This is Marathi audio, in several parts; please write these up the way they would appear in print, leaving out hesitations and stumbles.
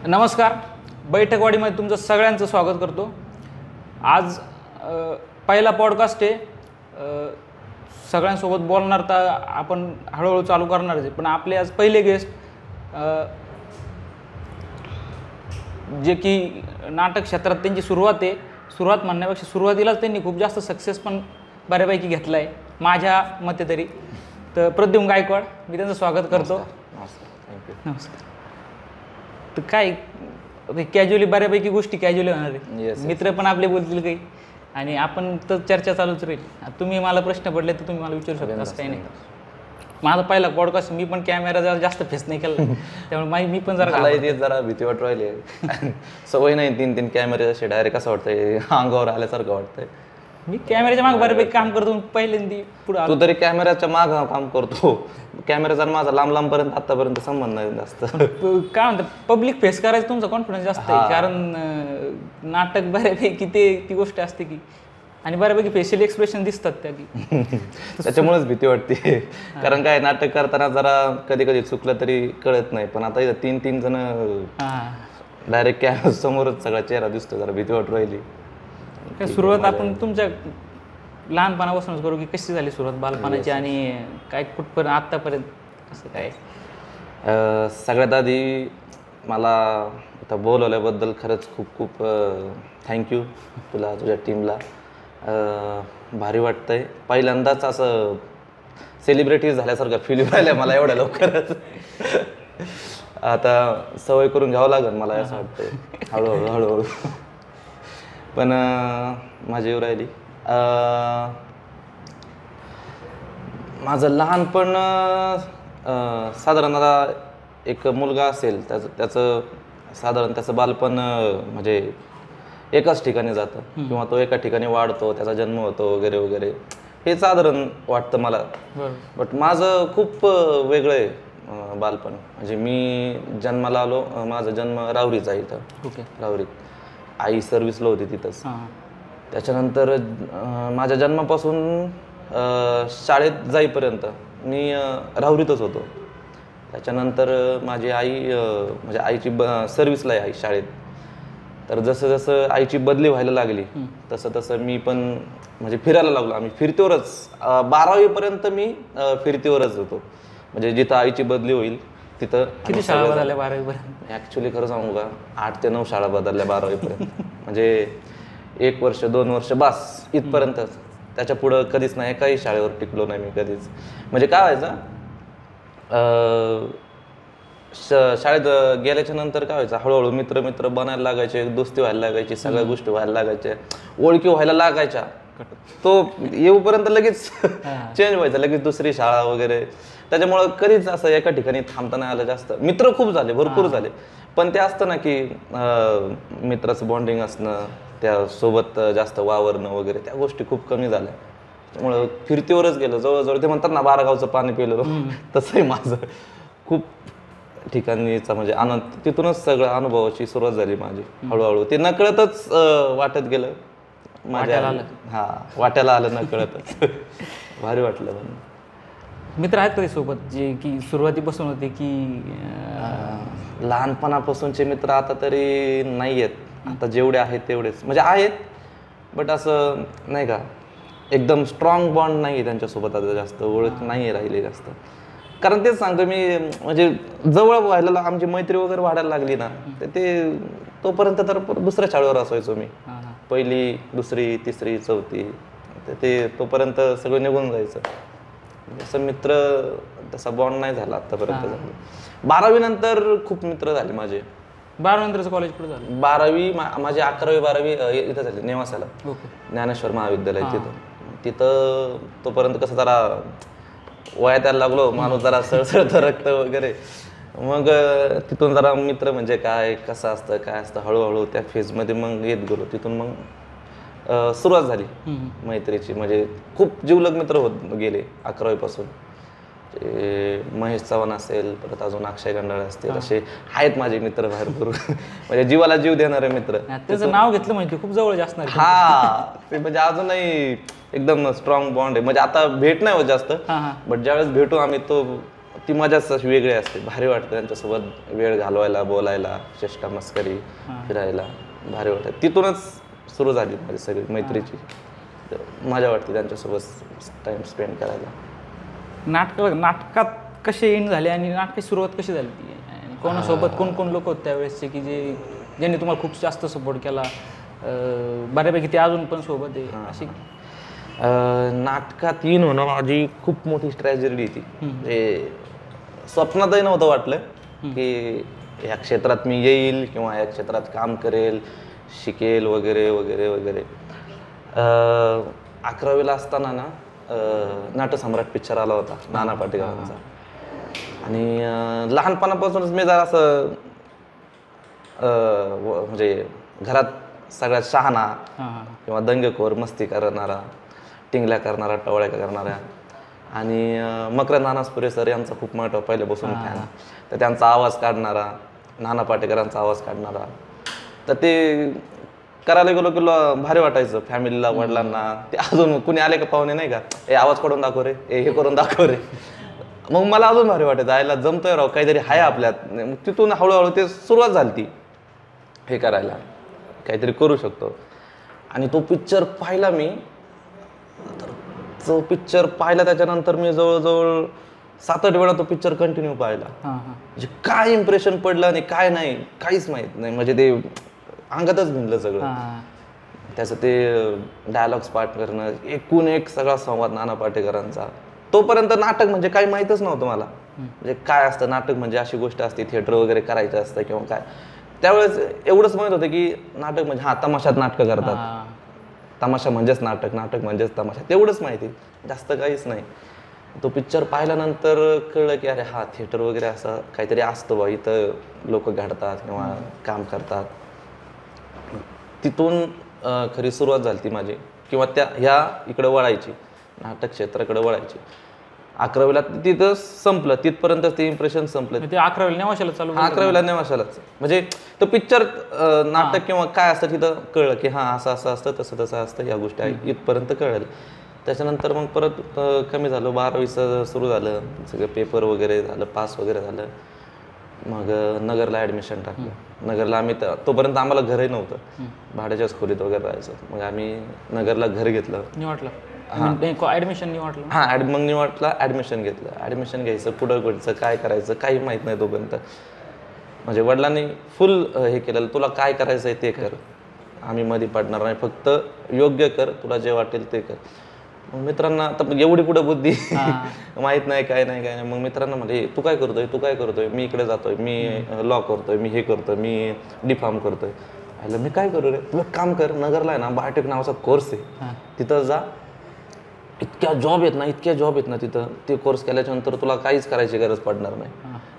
नमस्कार. बैठकवाडीमध्ये तुमचं सगळ्यांचं स्वागत करतो. आज पहिला पॉडकास्ट आहे. सगळ्यांसोबत बोलणार तर आपण हळूहळू चालू करणार आहे, पण आपले आज पहिले गेस्ट जे की नाटक क्षेत्रात त्यांची सुरुवात आहे. सुरुवात म्हणण्यापेक्षा सुरुवातीलाच त्यांनी खूप जास्त सक्सेस पण बऱ्यापैकी घेतला आहे माझ्या मते तरी. तर प्रद्युम्न गायकवाड, मी त्यांचं स्वागत करतो. नमस्कार. तर काय कॅज्युअली बऱ्यापैकी गोष्टी कॅज्युअली होणार आहे. मित्र पण आपले बोलतील काही आणि आपण तर चर्चा चालूच राहील. तुम्ही मला प्रश्न पडले तर तुम्ही मला विचारू शकता, असं काही नाही. माझा पहिला पॉडकास्ट, मी पण कॅमेरा जरा जास्त फेस नाही केला, त्यामुळे मी पण जरा भीती वाट राहिली. सवय नाही, तीन कॅमेरे असे डायरेक्ट असं वाटतंय अंगावर आल्यासारखं वाटतंय. मी कॅमेऱ्याच्या मागे बऱ्यापैकी काम करतो. पहिल्यांदा पुढे तू तरी कॅमेऱ्याच्या माग काम करतो. कॅमेऱ्याचा माझा लांब पर्यंत आतापर्यंत संबंध नाही जास्त. काय म्हणतात, पब्लिक फेस करायचं तुमचा कॉन्फिडन्स जास्त आहे, कारण नाटक बऱ्यापैकी ती गोष्ट असते की, आणि बऱ्यापैकी फेशियल एक्सप्रेशन दिसतात त्या की त्याच्यामुळेच भीती वाटते. कारण काय, नाटक करताना जरा कधी कधी चुकलं तरी कळत नाही, पण आता इथं तीन जण डायरेक्ट कॅमेरा समोरच सगळा चेहरा दिसतो, जरा भीती वाटू राहिली. सुरुवात आपण तुमच्या लहानपणापासूनच करू की कशी झाली सुरुवात बालपणाची, आणि काय कुठपर्यंत आत्तापर्यंत कसं काय? सगळ्यात आधी मला आता बोलवल्याबद्दल खरंच खूप खूप थँक्यू तुला, तुझ्या टीमला. भारी वाटतंय, पहिल्यांदाच असं सेलिब्रिटी झाल्यासारखं फील राहिलं मला एवढ्या लवकरच. आता सवय करून घ्यावं लागेल मला असं वाटतंय हळूहळू. पण माझी येऊ राहिली. माझं लहानपण साधारणतः एक मुलगा असेल त्याचं साधारण त्याचं बालपण म्हणजे एकाच ठिकाणी जातं, किंवा तो एका ठिकाणी वाढतो, त्याचा जन्म होतो वगैरे वगैरे, हे साधारण वाटतं मला. बट माझं खूप वेगळं आहे बालपण. म्हणजे मी जन्माला आलो, माझा जन्म राहुरीचा आहे इथं. राहुरीत आई सर्व्हिसला होती तिथंच. त्याच्यानंतर माझ्या जन्मापासून शाळेत जाईपर्यंत मी राहुरीतच होतो. त्याच्यानंतर माझी आई म्हणजे आईची सर्व्हिसला आहे आई शाळेत. तर जसं जसं आईची बदली व्हायला लागली तसं तसं मी पण म्हणजे फिरायला लागलो. आम्ही फिरतीवरच 12वीपर्यंत मी फिरतीवरच होतो. म्हणजे जिथं आईची बदली होईल तिथं. किती शाळा बदलल्या 12वीपर्यंत? ॲक्च्युली खरं सांगू का, 8 ते 9 शाळा बदलल्या 12वीपर्यंत. म्हणजे 1 वर्ष 2 वर्ष बास इथपर्यंतच. त्याच्या पुढं कधीच नाही, काही शाळेवर टिकलो नाही मी कधीच. म्हणजे काय व्हायचं, शाळेत गेल्याच्या नंतर काय व्हायचं, हळूहळू मित्र बनायला लागायचे, दोस्ती व्हायला लागायची, सगळ्या गोष्टी व्हायला लागायच्या, ओळखी व्हायला लागायच्या. तो येऊपर्यंत लगेच चेंज व्हायचा, लगेच दुसरी शाळा वगैरे. त्याच्यामुळं कधीच असं एका ठिकाणी थांबता नाही आलं जास्त. मित्र खूप झाले, भरपूर झाले, पण ते असतं ना की मित्राचं बॉन्डिंग असणं, त्यासोबत जास्त वावरणं वगैरे, त्या गोष्टी खूप कमी झाल्या. त्यामुळं फिरतीवरच गेलं जवळजवळ. ते म्हणतात ना 12 गावचं पाणी पिलं, तसंही माझं खूप ठिकाणीचा म्हणजे आनंद, तिथूनच सगळं अनुभवाची सुरुवात झाली माझी हळूहळू. ते नकळतच वाटत गेलं माझ्या. वाट्याला आलं नकळतच. भारी वाटलं. मित्र आहेत तरी सोबत जे की सुरुवातीपासून होते की? लहानपणापासूनचे मित्र आता तरी नाही आहेत. आता जेवढे आहेत तेवढेच म्हणजे आहेत, बट असं नाही का एकदम स्ट्रॉंग बॉन्ड नाही आहे त्यांच्यासोबत. आता जास्त ओळख नाही राहिली जास्त. कारण तेच सांगतो मी, म्हणजे जवळ व्हायला आमची मैत्री वगैरे वाढायला लागली ना, तर ते तोपर्यंत तर दुसऱ्या शाळेवर असायचो मी. पहिली, दुसरी, तिसरी, चौथी, ते तोपर्यंत सगळं निघून जायचं. असं मित्र तसा बॉन्ड नाही झाला आतापर्यंत. 12वी नंतर खूप मित्र झाले माझे. 12वी नंतरचं कॉलेज कुठे झालं? 12वी माझी 11वी 12वी इथं झाली नेवासाला, ज्ञानेश्वर महाविद्यालय. तिथं तोपर्यंत कसं जरा वयात यायला लागलो, माणूस जरा सळसळतं रक्त वगैरे. मग तिथून जरा मित्र म्हणजे काय, कसं असतं, काय असतं, हळूहळू त्या फेजमध्ये मग येत गेलो. तिथून मग सुरुवात झाली मैत्रीची. म्हणजे खूप जीवलग मित्र होत गेले 11वी पासून. महेश चव्हाण असेल, परत अजून अक्षय गंडाळे असतील, असे आहेत माझे मित्र भरपूर. म्हणजे जीवाला जीव देणारे मित्र. त्याचं नाव घेतलं म्हणजे खूप जवळ असणार. ते म्हणजे अजूनही एकदम स्ट्रॉंग बॉन्ड आहे. म्हणजे आता भेट नाही होत जास्त, बट ज्यावेळेस भेटू आम्ही ती मजाच अशी वेगळी असते, भारी वाटतं त्यांच्यासोबत वेळ घालवायला, बोलायला, चेष्टा मस्करी, फिरायला भारी वाटतं. तिथूनच सुरू झाली माझी सगळी मैत्रीची. तर मजा वाटते त्यांच्यासोबत टाईम स्पेंड करायला. नाटकात कसे एंड झाले आणि नाटकाची सुरुवात कशी झाली ती, आणि कोणासोबत कोण लोक होते त्यावेळेसचे की ज्यांनी तुम्हाला खूप जास्त सपोर्ट केला, बऱ्यापैकी ते अजून पण सोबत आहे अशी? नाटकात येईन होणं माझी खूप मोठी ट्रॅजेडी ती. स्वप्नातही नव्हतं वाटलं की या क्षेत्रात मी येईल किंवा या क्षेत्रात काम करेल, शिकेल वगैरे वगैरे वगैरे. 11वीला असताना ना नाट्यसम्राट पिक्चर आला होता नाना पाटेकरांचा, आणि लहानपणापासूनच मी जरा असं म्हणजे घरात सगळ्यात शहाणा किंवा दंगेखोर, मस्ती करणारा, टिंगल्या करणारा, टवळ्या करणाऱ्या, आणि मकरंद नानासपुरे सर यांचा खूप मोठा पहिल्यापासून फॅन. तर त्यांचा आवाज काढणारा, नाना पाटेकरांचा आवाज काढणारा. तर ते करायला गेलो की भारी वाटायचं फॅमिलीला, वडिलांना. ते अजून कुणी आले का पाहुणे नाही का, आवाज काढून दाखव रे, हे करून दाखव रे. मग मला अजून भारी वाटायचं, आयला जमतोय राव, काहीतरी आहे आपल्यात. तिथून हळूहळू ते सुरुवात झाली ती हे करायला, काहीतरी करू शकतो. आणि तो पिक्चर पाहिला मी, तर तो पिक्चर पाहिला त्याच्यानंतर मी जवळजवळ 7-8 वेळा तो पिक्चर कंटिन्यू पाहिला. म्हणजे काय इम्प्रेशन पडलं आणि काय नाही काहीच माहीत नाही. म्हणजे ते अंगातच भिनलं सगळं. त्याचं ते डायलॉग्स पाठ करणं, एकूण एक सगळा संवाद नाना पाटेकरांचा. तोपर्यंत नाटक म्हणजे काही माहीतच नव्हतं मला, म्हणजे काय असतं नाटक, म्हणजे अशी गोष्ट असते, थिएटर वगैरे करायचं असतं किंवा काय. त्यावेळेस एवढंच माहीत होतं की नाटक म्हणजे तमाशात नाटकं करतात, तमाशा म्हणजेच नाटक, नाटक म्हणजेच तमाशा, तेवढंच माहिती, जास्त काहीच नाही. तो पिक्चर पाहिल्यानंतर कळलं की अरे थिएटर वगैरे असं काहीतरी असतं बा, इथं लोक घडतात किंवा काम करतात. तिथून खरी सुरुवात झाली ती माझी, किंवा ह्या इकडं वळायची, नाटक क्षेत्राकडे वळायची. 11वीला तिथं संपलं, तिथपर्यंत ते इम्प्रेशन संपलं. ते 11वीला नेवाशाला चालू, 11वीला नेवाशालाच. म्हणजे तो पिक्चर नाटक किंवा काय असतं तिथं कळलं की असं असं असतं, तसं तसं असतं, या गोष्टी आहे इथपर्यंत कळलं. त्याच्यानंतर मग परत कमी झालं, 12वीचं सुरू झालं, सगळं पेपर वगैरे झालं, पास वगैरे झालं. मग नगरला ॲडमिशन टाकलं. नगरला आम्ही तोपर्यंत आम्हाला घरही नव्हतं, भाड्याच्याच खोलीत वगैरे राहायचं. मग आम्ही नगरला घर घेतलं. निवडलं ॲडमिशन निवडलं. मग निवडला, ॲडमिशन घेतलं. ॲडमिशन घ्यायचं, पुढं घडचं काय करायचं काही माहीत नाही तोपर्यंत. म्हणजे वडिलांनी फुल हे केलेलं, तुला काय करायचं आहे ते कर, आम्ही मध्ये पडणार नाही, फक्त योग्य कर, तुला जे वाटेल ते कर. मग मित्रांना तर एवढी कुठं बुद्धी माहीत नाही, काय नाही काय नाही. मग मित्रांना म्हणजे तू काय करतोय, तू काय करतोय, मी इकडे जातोय, मी लॉ करतोय, मी हे करतोय, मी D.Pharm करतोय. मी काय करू रे, तू एक काम कर, नगरला आहे ना बायोटेक नावाचा कोर्स आहे, तिथं जा, इतक्या जॉब आहेत ना तिथं. ते कोर्स केल्याच्यानंतर तुला काहीच करायची गरज पडणार नाही.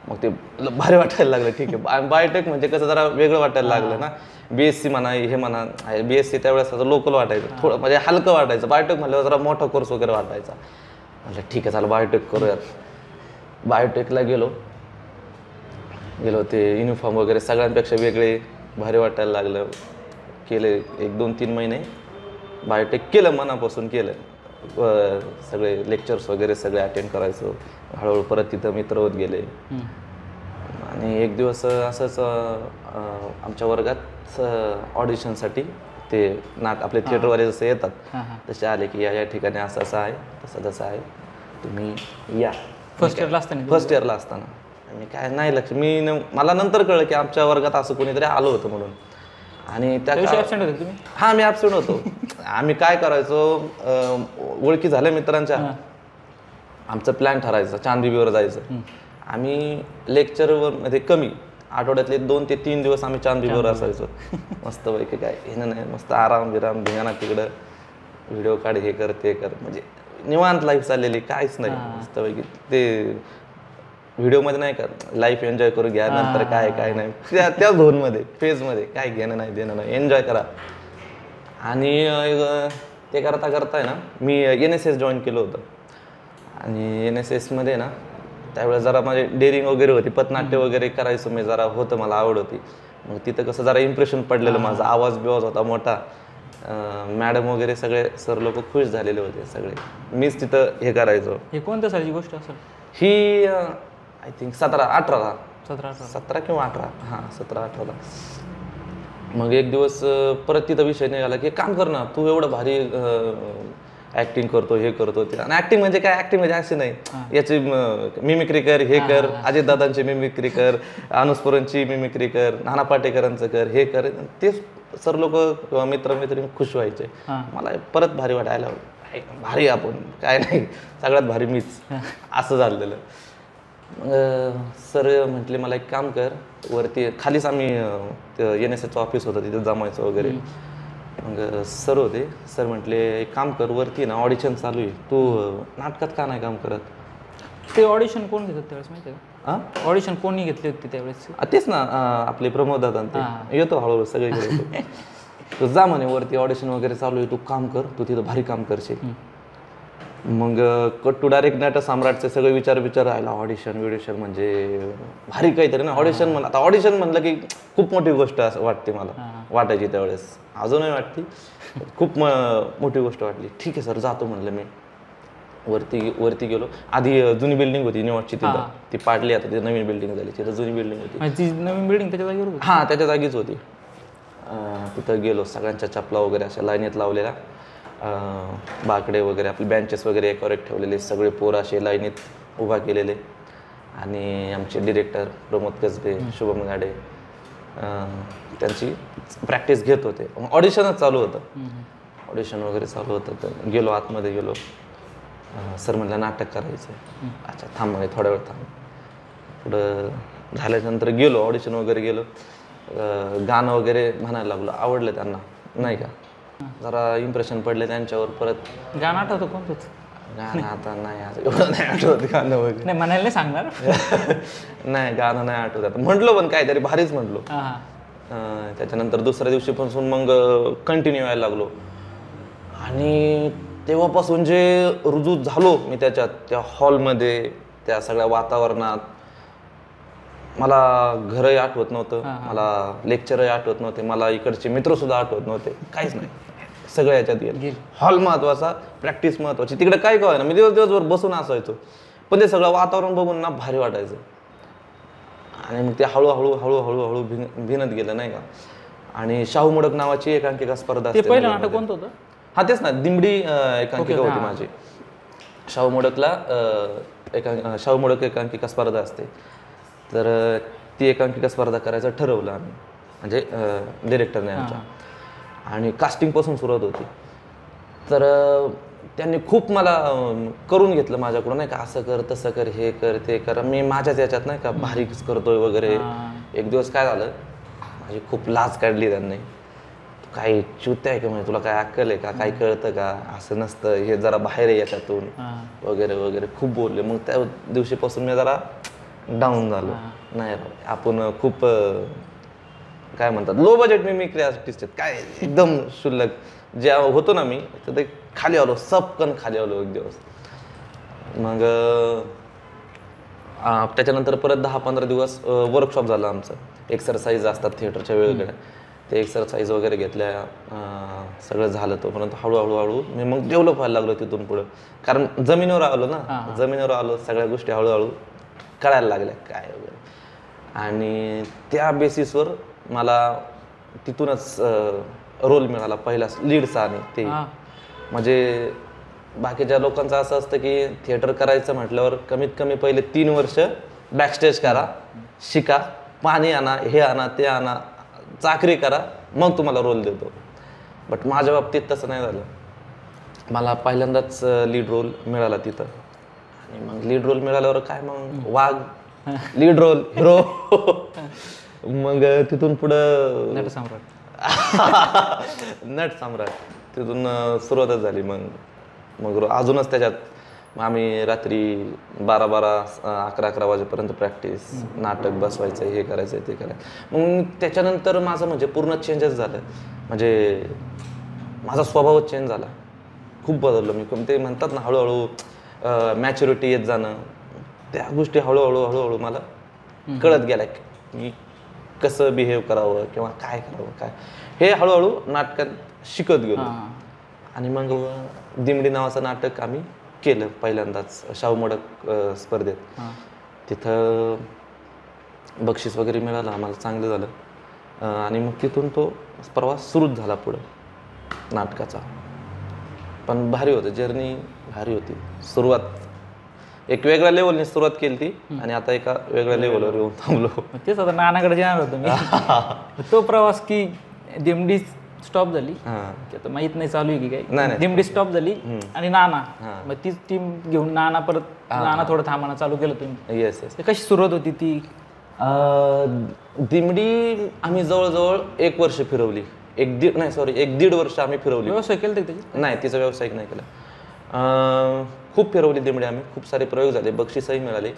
मग ते भारी वाटायला लागलं, ठीक आहे. बायोटेक म्हणजे कसं जरा वेगळं वाटायला लागलं ना. BSc म्हणा, हे म्हणा, BSc त्यावेळेस असं लोकल वाटायचं, थोडं म्हणजे हलकं वाटायचं. बायोटेक म्हणल्यावर जरा मोठा कोर्स वगैरे वाटायचा. म्हणजे ठीक आहे चला बायोटेक करूयात. बायोटेकला गेलो, ते युनिफॉर्म वगैरे सगळ्यांपेक्षा वेगळे, भारी वाटायला लागलं. केले 1-2-3 महिने बायोटेक केलं, मनापासून केलं. सगळे लेक्चर्स वगैरे सगळे अटेंड करायचो. हळूहळू परत तिथं मित्र होत गेले. आणि एक दिवस असंच आमच्या वर्गात ऑडिशनसाठी ते आपले थिएटरवाले जसे येतात तसे आले की या ठिकाणी असं असं आहे, तसं तसं आहे, तुम्ही या. फर्स्ट इयरला असताना मी काय नाही लक्ष, मला नंतर कळलं की आमच्या वर्गात असं कोणीतरी आलं होतं म्हणून. आणि त्या मी ॲबसेंट होतो. आम्ही काय करायचो, ओळखी झाल्या मित्रांच्या, आमचं प्लॅन ठरायचं चांदबिबीवर जायचं. आम्ही लेक्चरवर मध्ये कमी, आठवड्यातले 2 ते 3 दिवस आम्ही चांदबिबीवर असायचो. मस्त पैकी काय हे नाही, मस्त आराम विराम, धिंगाणा तिकडं, व्हिडिओ काढ, हे कर ते कर, म्हणजे निवांत लाईफ चाललेली, काहीच नाही. मस्त पैकी ते व्हिडिओमध्ये नाही का लाईफ एन्जॉय करू घ्या, नंतर काय नाही, त्या झोनमध्ये फेजमध्ये काय घेणं नाही देणं नाही, एन्जॉय करा. आणि ते करता करता आहे ना मी NSS जॉईन केलं होतं. आणि NSSमध्ये ना त्यावेळेस जरा माझे डेअरिंग वगैरे होती, पथनाट्य वगैरे करायचं मी, जरा होतं, मला आवड होती. मग तिथं कसं जरा इम्प्रेशन पडलेलं माझा, आवाज बिवाज होता मोठा. मॅडम वगैरे सगळे सर लोक खुश झालेले होते सगळे, मीच तिथं हे करायचो. हे कोणत्या सालची गोष्ट असेल ही? आय थिंक 17-18ला 17-18 17 किंवा 18 हां 17-18ला. मग एक दिवस परत तिथं विषय निघाला की काम कर ना तू एवढं भारी ऍक्टिंग करतो हे करतो ते. आणि ऍक्टिंग म्हणजे काय, ऍक्टिंग म्हणजे असे नाही याची मिमिक्री कर हे कर, अजितदादांची मिमिक्री कर, अनुस्फुरणची मिमिक्री कर, नाना पाटेकरांचं कर हे कर. ते सर लोक किंवा मित्रमैत्रिणी खुश व्हायचे. मला परत भारी वाटायला भारी आपण काय नाही सगळ्यात भारी मीच असं झालेलं. मग सर म्हटले मला एक काम कर वरती, खालीच आम्ही NSSचं ऑफिस होतं तिथे जमायचं वगैरे. मग सर होते, सर म्हटले एक काम कर वरती ना ऑडिशन चालू आहे, तू नाटकात का नाही काम करत. ते ऑडिशन कोण घेतात त्यावेळेस माहिती आहे का? ऑडिशन कोणी घेतली होती त्यावेळेस? तेच ना आपले प्रमोद दादा ते येतो हळूहळू सगळीकडे येतो. तू जा म्हणे वरती ऑडिशन वगैरे चालू आहे, तू काम कर, तू तिथं भारी काम करशील. मग कट टू डायरेक्ट नट सम्राटचे सगळे विचार राहिला. ऑडिशन विडिशन म्हणजे भारी काहीतरी ना. ऑडिशन म्हणलं आता ऑडिशन म्हणलं की खूप मोठी गोष्ट असं वाटते मला, वाटायची त्यावेळेस, अजूनही वाटते. खूप मोठी गोष्ट वाटली. ठीक आहे सर जातो म्हणलं मी. वरती गेलो. आधी जुनी बिल्डिंग होती निवासची, तिथं ती पाडली, आता तिथे नवीन बिल्डिंग झाली. तिथं जुनी बिल्डिंग होती, ती नवीन बिल्डिंग त्याच्या जागेवर होती? हां त्याच्या जागीच होती. तिथं गेलो, सगळ्यांच्या चपला वगैरे अशा लाईनीत लावलेल्या, बाकडे वगैरे आपले बेंचेस वगैरे एकावर एक ठेवलेले, सगळे पोरं असे लाईनीत उभा केलेले. आणि आमचे डिरेक्टर प्रमोद कसबे, शुभम गाडे त्यांची प्रॅक्टिस घेत होते. ऑडिशनच चालू होतं, ऑडिशन वगैरे चालू होतं. तर गेलो, आतमध्ये गेलो. सर म्हणलं नाटक करायचं. अच्छा थांब म्हणे थोडा वेळ थांब. पुढं झाल्यानंतर गेलो, ऑडिशन वगैरे गेलो, गाणं वगैरे म्हणायला लागलो. आवडलं त्यांना नाही का, जरा इम्प्रेशन पडले त्यांच्यावर. परत गाणं आठवतं कोणतं? गाणं आता नाही, आता एवढं नाही आठवत गाणं वगैरे. नाही म्हणायला नाही सांगणार. नाही गाणं नाही आठवत आता. म्हटलो पण काहीतरी भारीच म्हटलो. त्याच्यानंतर दुसऱ्या दिवशीपासून मग कंटिन्यू यायला लागलो. आणि तेव्हापासून जे रुजू झालो मी त्याच्यात, त्या हॉलमध्ये, त्या सगळ्या वातावरणात. मला घरही आठवत नव्हतं, मला लेक्चरही आठवत नव्हते, मला इकडचे मित्रसुद्धा आठवत नव्हते, काहीच नाही. सगळं याच्यात गेलं. हॉल महत्वाचा, प्रॅक्टिस महत्वाची. तिकडे काय कळलं ना, मी दिवसभर बसून असायचो, पण ते सगळं वातावरण बघून ना भारी वाटायचं. आणि मग ते हळूहळू भिनत गेलं नाही का. आणि शाहू मोडक नावाची एकांकिका स्पर्धा असते. पहिलं नाटक कोणतं होतं? हा तेच ना, दिमडी एकांकिका होती माझी. शाहू मोडकला शाहू मोडक एकांकिका स्पर्धा असते. तर ती एकांकिका स्पर्धा करायचं ठरवलं आम्ही, म्हणजे डिरेक्टरने आमच्या. आणि कास्टिंगपासून सुरुवात होती. तर त्यांनी खूप मला करून घेतलं माझ्याकडून नाही का, असं कर तसं कर हे कर ते कर. मी माझ्याच याच्यात नाही का भारीच करतोय वगैरे. एक दिवस काय झालं, माझी खूप लाज काढली त्यांनी. काही चुत्या आहे का, म्हणजे तुला काय अक्कल आहे का, काही कळतं का, असं नसतं, हे जरा बाहेर आहे याच्यातून वगैरे वगैरे खूप बोलले. मग त्या दिवशीपासून मी जरा डाऊन झालो. नाही आपण खूप काय म्हणतात लो बजेट मिमिक्री आर्टिस्ट आहेत, काय एकदम शुल्लक जे होतो ना मी, तर ते खाली आलो, सपकन खाली आलो एक दिवस. मग त्याच्यानंतर परत 10-15 दिवस वर्कशॉप झालं आमचं. एक्सरसाइज असतात थिएटरच्या वेगवेगळ्या, ते एक्सरसाइज वगैरे घेतल्या, सगळं झालं. तो परंतु हळूहळू मी मग डेव्हलप व्हायला लागलो तिथून पुढं. कारण जमिनीवर आलो ना, जमिनीवर आलो, सगळ्या गोष्टी हळूहळू कळायला लागल्या काय वगैरे. आणि त्या बेसिसवर मला तिथूनच रोल मिळाला पहिला लीडचा. आणि ते म्हणजे बाकीच्या लोकांचं असं असतं की थिएटर करायचं म्हटल्यावर कमीत कमी पहिले 3 वर्ष बॅकस्टेज करा, शिका, पाणी आणा, हे आणा ते आणा, चाकरी करा, मग तुम्हाला रोल देतो. बट माझ्या बाबतीत तसं नाही झालं. मला पहिल्यांदाच लीड रोल मिळाला तिथं. आणि मग लीड रोल मिळाल्यावर काय, मग वाघ लीड रोल, हिरो. मग तिथून पुढं नट सम्राट. नट सम्राट तिथून सुरुवातच झाली. मग अजूनच त्याच्यात आम्ही रात्री 12-11 वाजेपर्यंत प्रॅक्टिस, नाटक बसवायचं, हे करायचं ते करायचं. मग त्याच्यानंतर माझं म्हणजे पूर्ण चेंजेस झालं. म्हणजे माझा स्वभावच चेंज झाला, खूप बदललो मी. ते म्हणतात ना हळूहळू मॅच्युरिटी येत जाणं, त्या गोष्टी हळूहळू मला कळत गेल्या की कसं बिहेव करावं किंवा काय करावं काय, हे हळूहळू नाटकात शिकत गेलो. आणि मग दिमडी नावाचं नाटक आम्ही केलं पहिल्यांदाच शाहू मोडक स्पर्धेत. तिथं बक्षीस वगैरे मिळालं आम्हाला, चांगलं झालं. आणि मग तिथून तो प्रवास सुरूच झाला पुढं नाटकाचा. पण भारी होतं, जर्नी भारी होती. सुरुवात एक वेगळ्या लेवलने सुरुवात केली ती आणि आता एका वेगळ्या लेवलवर येऊन थांबलो. तेच आता नानाकडे येणार होतो मी. तो प्रवास की दिमडी स्टॉप झाली, आता माहित नाही चालू आहे की काय, दिमडी स्टॉप झाली आणि नाना, मग तीच टीम घेऊन नाना परत नाना थोडं थांबाना चालू केलं तुम्ही. Yes yes. कशी सुरुवात होती ती? दिमडी आम्ही जवळजवळ 1 वर्ष फिरवली, 1.5 वर्ष आम्ही फिरवली. व्यवसाय केलं त्याची? नाही, तिचा व्यावसायिक नाही केला. खूप फिरवली दिमडी आम्ही, खूप सारे प्रयोग झाले, बक्षीसही मिळाले.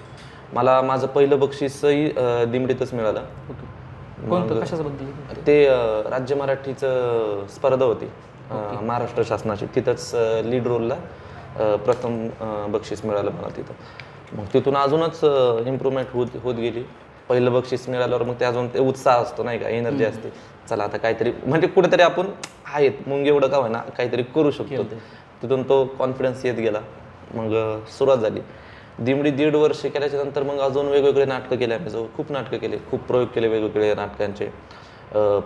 मला माझं पहिलं बक्षीसही दिमडीतच मिळालं. कोणतं, कशाबद्दल? ते राज्य मराठीचं स्पर्धा होती महाराष्ट्र शासनाची, तिथंच लीड रोलला प्रथम बक्षीस मिळालं मला तिथं. मग तिथून अजूनच इम्प्रूव्हमेंट होत गेली. पहिलं बक्षीस मिळाल्यावर मग ते अजून ते उत्साह असतो नाही का, एनर्जी असते, चला आता काहीतरी म्हणजे कुठेतरी आपण आहेत मुंग एवढं का होईना काहीतरी करू शकतो. तिथून तो कॉन्फिडन्स येत गेला. मग सुरुवात झाली दिमडी. 1.5 वर्ष केल्याच्या नंतर मग अजून वेगवेगळे नाटकं केले आम्ही, जवळ खूप नाटकं केले, खूप प्रयोग केले वेगवेगळे नाटकांचे.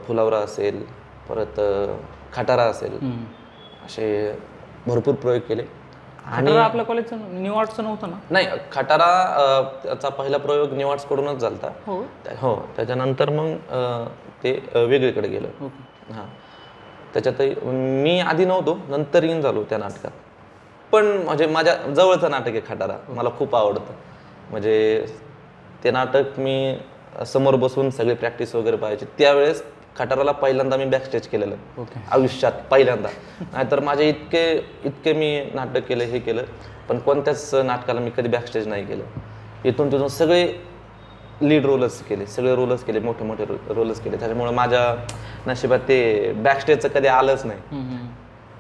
फुलावरा असेल, परत खटारा असेल, असे भरपूर प्रयोग केले. आणि आपल्या कॉलेजचं न्यू आर्ट्सचं नव्हतं ना? नाही, खटारा त्याचा पहिला प्रयोग न्यू आर्ट्स कडूनच झालता. हो, त्याच्यानंतर मग ते वेगळीकडे गेलं. हां, त्याच्यातही मी आधी नव्हतो, नंतर येऊन झालो त्या नाटकात. पण म्हणजे माझ्या जवळचं नाटक आहे खटारा, मला खूप आवडतं. म्हणजे ते नाटक मी समोर बसून सगळे प्रॅक्टिस वगैरे पाहायची. त्यावेळेस खटाराला पहिल्यांदा मी बॅकस्टेज केलेलं आयुष्यात, पहिल्यांदा. नाहीतर माझे इतके मी नाटक केलं, हे केलं, पण कोणत्याच नाटकाला मी कधी बॅकस्टेज नाही केलं. इथून तिथून सगळे लीड रोलच केले, सगळे रोलच केले, मोठे मोठे रोलच केले. त्याच्यामुळे माझ्या नशिबात ते बॅकस्टेजचं कधी आलंच नाही.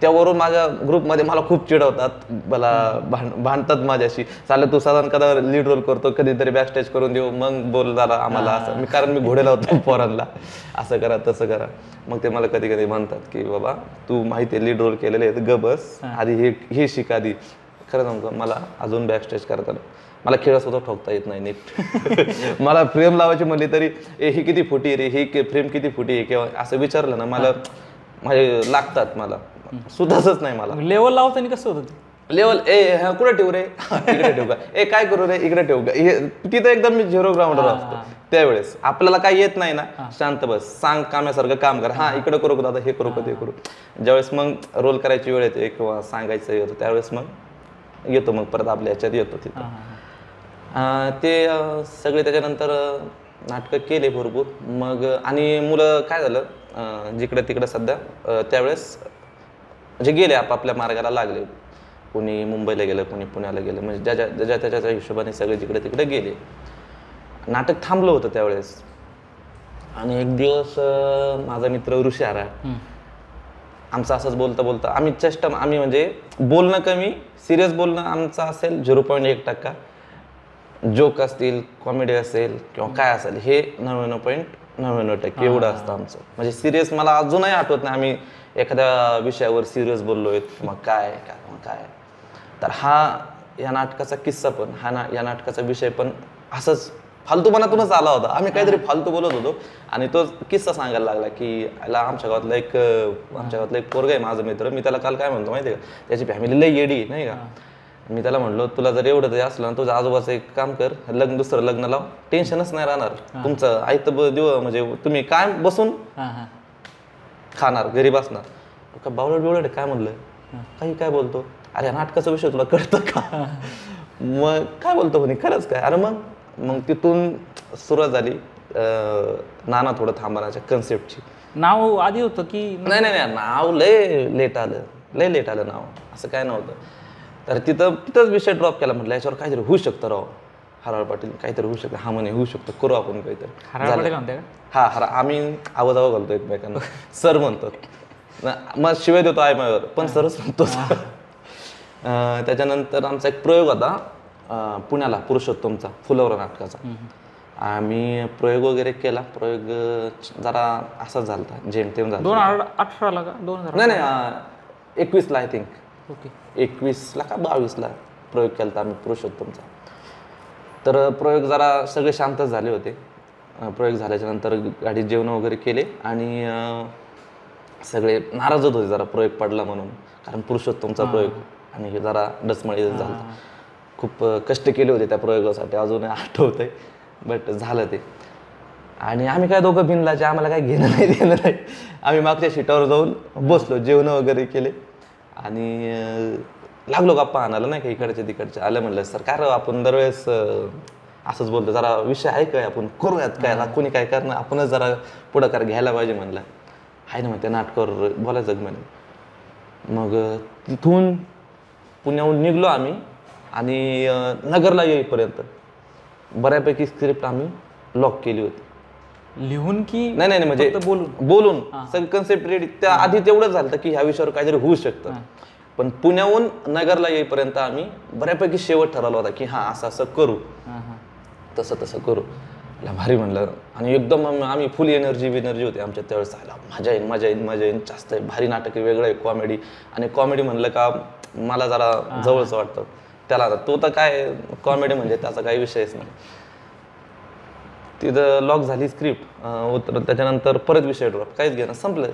त्यावरून माझ्या ग्रुपमध्ये मला खूप चिडवतात, मला भांडतात माझ्याशी, चालेल तू साधारण कदा लीड रोल करतो, कधीतरी बॅकस्टेज करून देऊ, मग बोल जरा आम्हाला असं. कारण मी घोडे लावतो पोरांना, असं करा तसं करा. मग ते मला कधी कधी म्हणतात की बाबा तू माहिती आहे लीड रोल केलेले आहेत, ग बस आधी हे शिक आधी. खरं सांगतो मला अजून बॅकस्टेज करताना मला खेळ सुद्धा ठोकता येत नाही नीट. मला फ्रेम लावायची म्हणली तरी ही किती फुटी रे, ही फ्रेम किती फुटी आहे किंवा असं विचारलं ना मला माझे लागतात, मला सुद्धाच नाही. मला लेवल लावताना कसं होतं? लेवल कुठे ठेवू रे, इकडे ठेवू का, काय करू रे, इकडे ठेवू का, तिथं एकदम मी 0 ग्राउंडवर असतो. त्यावेळेस आपल्याला काही येत नाही ना, शांत बस, सांग कामासारखं काम कर, हा इकडे करू का दादा, हे करू का ते करू. ज्यावेळेस मग रोल करायची वेळ येते किंवा सांगायचं येतं त्यावेळेस मग येतो, मग परत आपल्या ह्याच्यात येतो तिथं. ते सगळे त्याच्यानंतर नाटकं केले भरपूर. मग आणि मुलं काय झालं जिकडे तिकडे सध्या त्यावेळेस म्हणजे गेले, आपापल्या मार्गाला लागले. कोणी मुंबईला गेलं, कोणी पुण्याला गेलं, म्हणजे ज्याच्या त्याच्या हिशोबाने सगळे जिकडे तिकडे गेले. नाटक थांबलं होतं त्यावेळेस. आणि एक दिवस माझा मित्र ऋषी आरा, आमचं असंच बोलता बोलता आम्ही म्हणजे बोलणं कमी, सिरियस बोलणं आमचं असेल 0.1%, जोक असतील, कॉमेडी असेल किंवा काय असेल, हे 99.99% एवढं असतं आमचं. म्हणजे सिरियस मला अजूनही आठवत नाही आम्ही एखाद्या विषयावर सिरियस बोललोय मग काय. तर या नाटकाचा किस्सा पण, या नाटकाचा विषय पण असंच फालतूपणातूनच आला होता. आम्ही काहीतरी फालतू बोलत होतो आणि तो किस्सा सांगायला लागला की आमच्या गावातला एक पोरगा आहे माझा मित्र, मी त्याला काल काय म्हणतो माहिती आहे का, त्याची फॅमिली लई येडी नाही का. मी त्याला म्हणलो तुला जर एवढं तरी असलं ना, तुझ्या आजोबाचं एक काम कर, दुसरं लग्न लाव, टेन्शनच नाही राहणार तुमचं. आयतं देऊ म्हणजे तुम्ही काय बसून खाणार, घरी बसणार. का बावळट काय म्हणलं, काय बोलतो, अरे नाटकाचा विषय तुला कळतं का. मग काय बोलतो म्हणे, खरंच काय. अरे मग तिथून सुरुवात झाली नाना थोडं थांबण्याच्या कन्सेप्टची. नाव आधी होतं की नाही, नाव लय लेट आलं नाव, असं काय नव्हतं. तर तिथंच विषय ड्रॉप केला. म्हटलं याच्यावर काहीतरी होऊ शकतं राव, हराळ पाटील काहीतरी होऊ शकतं. हा म्हणे होऊ शकतं, करू आपण काहीतरी. हा आम्ही आवाज घालतो एकमेकांना, सर म्हणतो, मग शिवाय देतो आहे माझ्यावर, पण सरच म्हणतो. त्याच्यानंतर आमचा एक प्रयोग होता पुण्याला, पुरुषोत्तमचा, फुलावरा नाटकाचा. आम्ही प्रयोग वगैरे केला. प्रयोग जरा असाच झाला, जेमतेम झाला. 2018 का 2000? नाही 21ला आय थिंक. 21ला का 22ला प्रयोग केला आम्ही पुरुषोत्तमचा. तर प्रयोग जरा सगळे शांतच झाले होते. प्रयोग झाल्याच्या नंतर गाडीत जेवण वगैरे केले आणि सगळे नाराजच होते जरा प्रयोग पडला म्हणून, कारण पुरुषोत्तमचा प्रयोग आणि हे जरा डचमळी झालं. खूप कष्ट केले होते त्या प्रयोगासाठी, अजून आठवतंय, बट झालं ते. आणि आम्ही काय दोघं बिनलाचे, आम्हाला काय घेणं नाही देणं नाही. आम्ही मागच्या सीटावर जाऊन बसलो, जेवण वगैरे केले आणि लागलो गप्पा आणायला नाही का, इकडचे तिकडचे. आलं म्हणलं सर काय राव आपण दरवेळेस असंच बोलतो, जरा विषय आहे काय, आपण करूयात काय, कोणी काय करणार, आपणच जरा पुढाकार घ्यायला पाहिजे म्हणलं. आहे ना मग त्या नाटकावर बोलायचं म्हणे. मग तिथून पुण्याहून निघलो आम्ही आणि नगरला येईपर्यंत बऱ्यापैकी स्क्रिप्ट आम्ही लॉक केली होती. लिहून की नाही नाही म्हणजे बोलून सगळं कन्सेप्ट रेडी. त्या आधी तेवढंच झालं की ह्या विषयावर काहीतरी होऊ शकतं, पण पुण्याहून नगरला येईपर्यंत आम्ही बऱ्यापैकी शेवट ठरवला होता की हां असं असं करू, तसं तसं करू. भारी म्हणलं आणि एकदम आम्ही फुल एनर्जी होती आमच्या त्यावेळेस. आला मजा येईल मजा येईल मजा येईल, जास्त आहे, भारी नाटक आहे, वेगळं आहे, कॉमेडी. आणि कॉमेडी म्हणलं का मला जरा जवळचं वाटतं त्याला. तो तर काय कॉमेडी म्हणजे त्याचा काही विषयच नाही. तिथं लॉक झाली स्क्रिप्ट उतर, त्याच्यानंतर परत विषय ड्रॉप, काहीच घेणं, संपलं.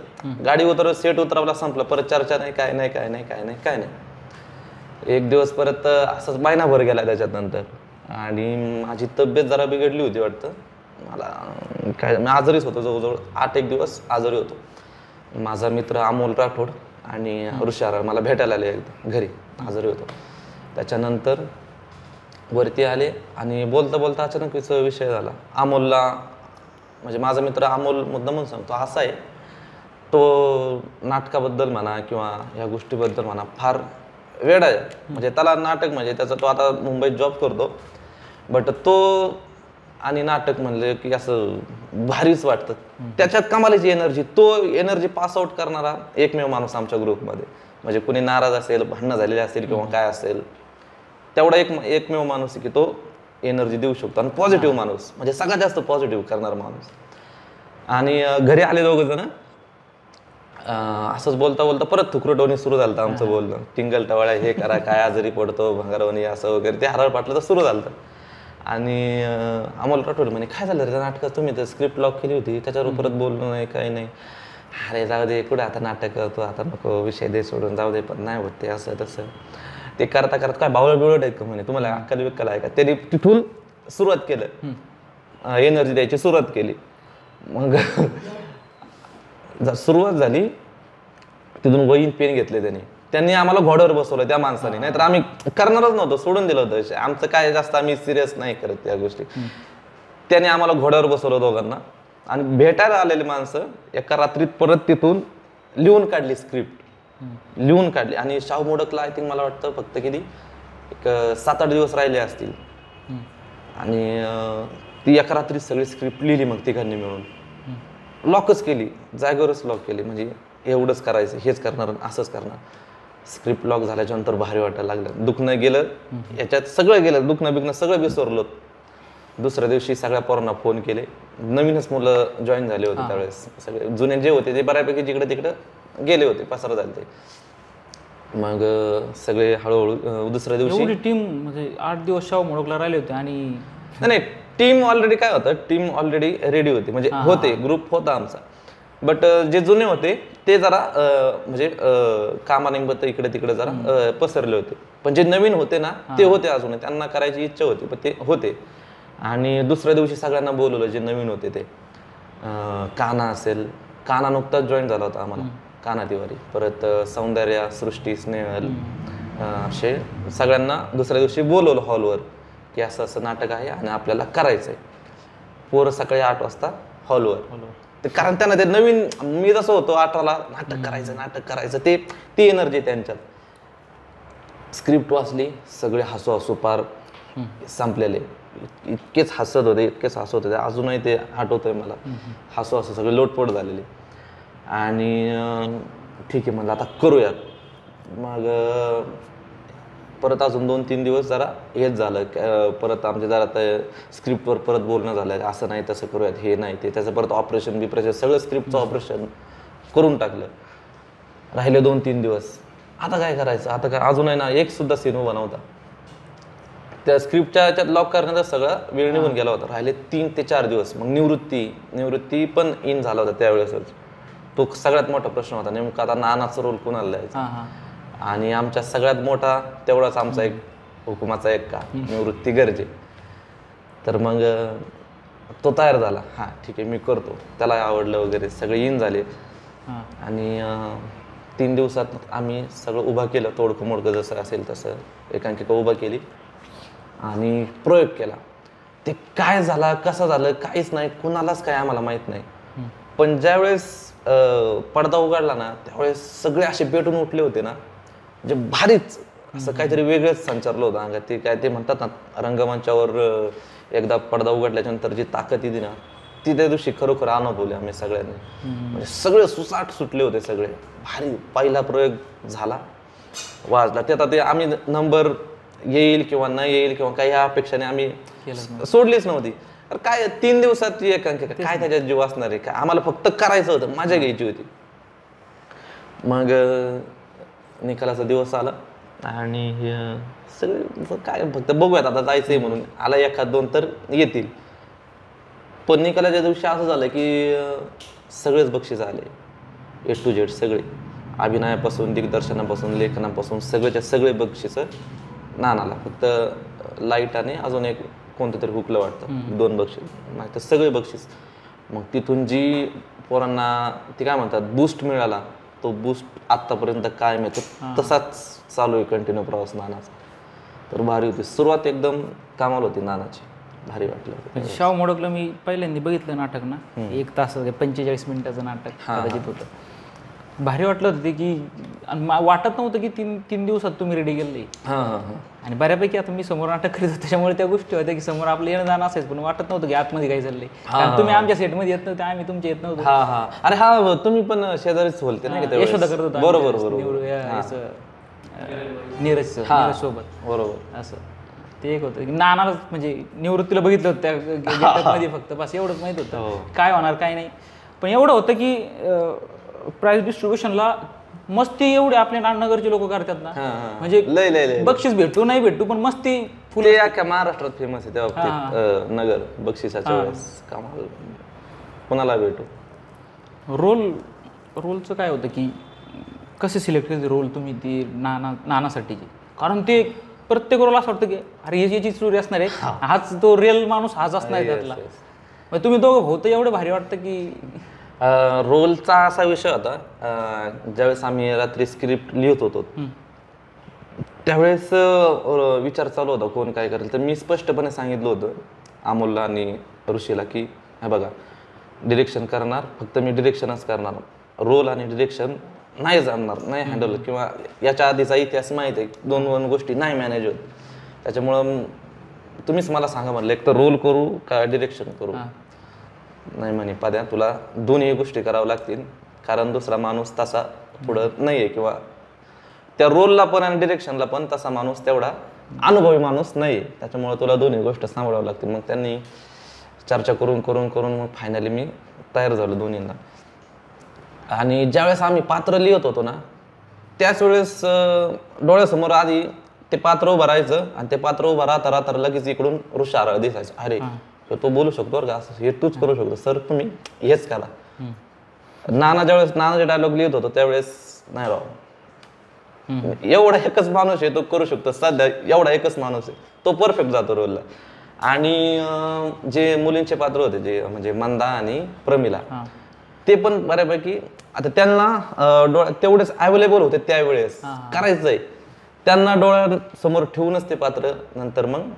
गाडी उतर सेट उतरवला, संपलं, परत चर्चा नाही, काय नाही काय नाही काय नाही काय नाही. एक दिवस परत असंच महिनाभर गेला त्याच्यानंतर आणि माझी तब्येत जरा बिघडली होती वाटतं. मला काय मी आजारीच होतो, जवळजवळ 8 दिवस आजारी होतो. माझा मित्र अमोल राठोड आणि ऋषारा मला भेटायला आले एकदा घरी, आजारी होतो. त्याच्यानंतर वरती आले आणि बोलता बोलता अचानक विषय झाला. अमोलला म्हणजे माझा मित्र अमोल मुद्दा म्हणून सांगतो असा आहे, तो नाटकाबद्दल म्हणा किंवा ह्या गोष्टीबद्दल म्हणा फार वेड आहे. म्हणजे त्याला नाटक म्हणजे त्याचा, तो आता मुंबईत जॉब करतो, बट तो आणि नाटक म्हणले की असं भारीच वाटतं. त्याच्यात कमालीची एनर्जी, तो एनर्जी पास आउट करणारा एकमेव माणूस आमच्या ग्रुपमध्ये. म्हणजे कुणी नाराज असेल, भांडणं झालेली असेल किंवा काय असेल, तेवढा एकमेव माणूस आहे की तो एनर्जी देऊ शकतो. आणि पॉझिटिव्ह माणूस, म्हणजे सगळ्यात जास्त पॉझिटिव्ह करणारा माणूस. आणि घरी आले दोघं जण, असंच बोलता बोलता परत थुकरोटवणी सुरू झालं आमचं बोलणं. टिंगल टवाळ्या हे करा, काय आजारी पडतो भंगारवणी असं वगैरे, ते हरळ पाटलं तर सुरू झालं. आणि अमोल राठोड म्हणे काय झालं रे त्या नाटकात, तुम्ही तर स्क्रिप्ट लॉक केली होती, त्याच्यावर परत बोलणं नाही काही नाही. अरे जाऊ दे, कुठं आता नाटक करतो, आता नको, विषय दे सोडून, जाऊ दे, पण नाही होत ते असं तसं. ते करता करता काय बावळ बिवळ आहेत का म्हणे, तुम्हाला अक्कल विक्कल आहे का. त्यांनी तिथून सुरुवात केलं, एनर्जी द्यायची सुरुवात केली. मग सुरुवात झाली, तिथून वहीन पेन घेतले त्यांनी आम्हाला घोड्यावर बसवलं त्या माणसाने. नाहीतर आम्ही करणारच नव्हतो, सोडून दिलं होतं. आमचं काय जास्त आम्ही सिरियस नाही करत त्या गोष्टी. त्याने आम्हाला घोड्यावर बसवलं दोघांना आणि भेटायला आलेली माणसं एका रात्रीत परत तिथून लिहून काढली स्क्रिप्ट, लिहून काढली. आणि शाहू मोडकला आय थिंक मला वाटतं फक्त किती एक 7-8 दिवस राहिले असतील. आणि ती एका रात्रीत सगळी स्क्रिप्ट लिहिली मग तिघांनी मिळून, लॉकच केली, जागेवरच लॉक केली. म्हणजे एवढंच करायचं, हेच करणार, असंच करणार. स्क्रिप्ट लॉक झाल्याच्या नंतर भारी वाटायला लागलं, दुखणं गेलं, याच्यात सगळं गेलं, दुखणं बिकणं सगळं विसरलो. दुसऱ्या दिवशी सगळ्या पोरांना फोन केले, नवीनच मुलं जॉईन झाले होते त्यावेळेस, सगळे जुने जे होते ते बऱ्यापैकी जिकडे तिकडं गेले होते, पसार झाले ते. मग सगळे हळूहळू दुसऱ्या दिवशी टीम म्हणजे 8 दिवस शाहू मोडकला राहिले होते. आणि नाही, टीम ऑलरेडी काय होतं, टीम ऑलरेडी रेडी होती, म्हणजे होते, ग्रुप होता आमचा. बट जे जुने होते ते जरा म्हणजे कामानिमित्त इकडे तिकडे जरा पसरले होते. पण जे नवीन होते ना ते होते अजून, त्यांना करायची इच्छा होती, पण ते होते. आणि दुसऱ्या दिवशी सगळ्यांना बोलवलं जे नवीन होते ते. काना असेल, काना नुकताच जॉईन झाला होता आम्हाला, काना तिवारी. परत सौंदर्या, सृष्टी, स्नेहल, असे सगळ्यांना दुसऱ्या दिवशी बोलवलं हॉलवर की असं असं नाटक आहे आणि आपल्याला करायचं आहे. पोरं सकाळी 8 वाजता हॉलवर. कारण त्यांना ते नवीन, मी जसं होतो 8ला नाटक करायचं ती एनर्जी त्यांच्यात. स्क्रिप्ट वाचली, सगळे हसू पार संपलेले, इतकेच हसत होते अजूनही ते आठवतंय मला. हसू सगळे लोटपोट झालेले. आणि ठीक आहे म्हणलं आता करूयात. मग परत अजून 2-3 दिवस जरा हेच झालं, परत आमचे जरा स्क्रिप्टवर परत बोलणं झालं, असं नाही तसं करूयात, हे नाही ते. त्याचं परत ऑपरेशन सगळं स्क्रिप्टचं ऑपरेशन करून टाकलं. राहिले 2-3 दिवस, आता काय करायचं, आता काय अजूनही ना एक सुद्धा सीन उभा नव्हता. त्या स्क्रिप्टच्या याच्यात लॉक करण्याचा सगळा वेळ निघून गेला होता. राहिले 3 ते 4 दिवस. मग निवृत्ती पण इन झाला होता त्यावेळेसच. तो सगळ्यात मोठा प्रश्न होता, नेमका आता नानाचा रोल कोणाला द्यायचा. आणि आमच्या सगळ्यात मोठा तेवढाच आमचा एक हुकुमाचा एक का निवृत्ती गरजे. तर मग तो तयार झाला, हां ठीक आहे मी करतो, त्याला आवडलं वगैरे, सगळे इन झाले. आणि 3 दिवसात आम्ही सगळं उभा केलं, तोडकं मोडकं जसं असेल तसं एकांकिका उभा केली आणि प्रयोग केला. ते काय झाला कसं झालं काहीच नाही, कुणालाच काय आम्हाला माहीत नाही. पण ज्यावेळेस पडदा उघडला ना त्यावेळेस सगळे असे पेटून उठले होते ना, म्हणजे भारीच असं काहीतरी वेगळंच संचारलं होतं अंगात. ते काय ते म्हणतात ना, रंगमंचावर एकदा पडदा उघडल्याच्या नंतर जी ताकद येते ना, ती त्या दिवशी खरोखर अनुभवली आम्ही सगळ्यांनी. म्हणजे सगळे सुसाट सुटले होते सगळे, भारी. पहिला प्रयोग झाला, वाजला. ते आता ते आम्ही नंबर येईल किंवा नाही येईल किंवा काही अपेक्षाने आम्ही सोडलीच नव्हती. अरे काय 3 दिवसाची एकांकिका, काय त्याच्यात जीव असणार आहे, काय आम्हाला फक्त करायचं होतं, मजा घ्यायची होती. मग निकालाचा दिवस आला आणि सगळे काय फक्त बघूयात आता जायचंय म्हणून, आला 1-2 तर येतील. पण निकालाच्या दिवशी असं झालं की सगळेच बक्षीस आले, A to Z सगळे, अभिनयापासून दिग्दर्शनापासून लेखनापासून सगळेच्या सगळे बक्षीस नानाला. फक्त लाईट आणि अजून एक कोणतं तरी हुकलं वाटतं, 2 बक्षीस, नाही तर सगळे बक्षीस. मग तिथून जी पोरांना ती काय म्हणतात बूस्ट मिळाला, तो बूस्ट आत्तापर्यंत काय मिळतो तसाच चालू आहे कंटिन्यू प्रवास नानाचा. तर भारी होती सुरुवात, एकदम कमाल होती नानाची, भारी वाटलं. शाहू मोडकला मी पहिल्यांदा बघितलं नाटक ना, 1 तास 45 मिनिटाचं नाटक कदाचित होतं. भारी वाटलं होतं ते की वाटत नव्हतं की 3 दिवसात तुम्ही रेडी केले. आणि बऱ्यापैकी आता मी समोर नाटक करीत होतो त्याच्यामुळे त्या गोष्टी होत्या की समोर आपलं येणं जाणं असायचं, पण वाटत नव्हतं की आतमध्ये काय चाललंय. तुम्ही आमच्या सेटमध्ये येत नव्हते, आम्ही तुमच्या येत नव्हतो. अरे हा तुम्ही पण शेजारीच बोलते ना, यशोदा करत होतो. बरोबर नीरज सोबत. बरोबर. असं ते एक होतं की नानालाच म्हणजे निवृत्तीला बघितलं होतं त्या गेटअपमध्ये, फक्त बस एवढंच माहित होतं काय होणार काय नाही. पण एवढं होतं की प्राइस डिस्ट्रीब्युशनला मस्ती एवढी आपल्या नगरचे लोक करतात ना, म्हणजे लय बक्षीस भेटू नाही भेटू पण मस्ती फुले अख्ख्या महाराष्ट्रात फेमस आहे त्या बाबतीत. नगर बक्षिसाच्या वेळेस कमाल, कोणाला भेटू. रोलचं काय होतं की कसे सिलेक्ट केले रोल तुम्ही ती नानासाठीची, कारण ते प्रत्येक रोल असं वाटतं की अरे याची स्टोरी असणार आहे, हाच तो रिअल माणूस हाच असणार आहे त्यातला. मग तुम्ही दोघं होतं एवढं भारी वाटतं की. रोलचा असा विषय होता, ज्यावेळेस आम्ही रात्री स्क्रिप्ट लिहित होतो त्यावेळेस विचार चालू होता कोण काय करेल. तर मी स्पष्टपणे सांगितलं होतं अमोलला आणि ऋषीला की हे बघा डिरेक्शन करणार फक्त मी डिरेक्शनच करणार, रोल आणि डिरेक्शन नाही जमणार, नाही हँडल, किंवा याच्या आधीचा इतिहास माहीत आहे 2 गोष्टी नाही मॅनेज होत, त्याच्यामुळं तुम्हीच मला सांगा म्हटलं एक तर रोल करू का डिरेक्शन करू. नाही म्हणे पाद्या तुला दोन्ही गोष्टी कराव्या लागतील, कारण दुसरा माणूस तसा पुढं नाही आहे, किंवा त्या रोलला पण आणि डिरेक्शनला पण तसा माणूस तेवढा अनुभवी माणूस नाही, त्याच्यामुळे तुला दोन्ही गोष्ट सांभाळावं लागतील. मग त्यांनी चर्चा करून करून करून मग फायनली मी तयार झालो दोन्हींना. आणि ज्यावेळेस आम्ही पात्र लिहित होतो ना त्याच वेळेस डोळ्यासमोर आधी ते पात्र उभं राहायचं, आणि ते पात्र उभं राहता राहता लगेच इकडून ऋषार दिसायचं, अरे तो बोलू शकतो बरं का, असं हे तूच करू शकतो सर, तुम्ही हेच करा. ज्यावेळेस नानाचे डायलॉग लिहित होतो त्यावेळेस नाही राव, एवढा एकच माणूस आहे तो करू शकतो, सध्या एवढा एकच माणूस आहे तो परफेक्ट जातो रोलला. आणि जे मुलींचे पात्र होते जे म्हणजे मंदा आणि प्रमिला, ते पण बऱ्यापैकी आता त्यांना तेवढेच अवेलेबल होते त्यावेळेस, करायचंय त्यांना डोळ्यासमोर ठेवूनच ते पात्र नंतर मग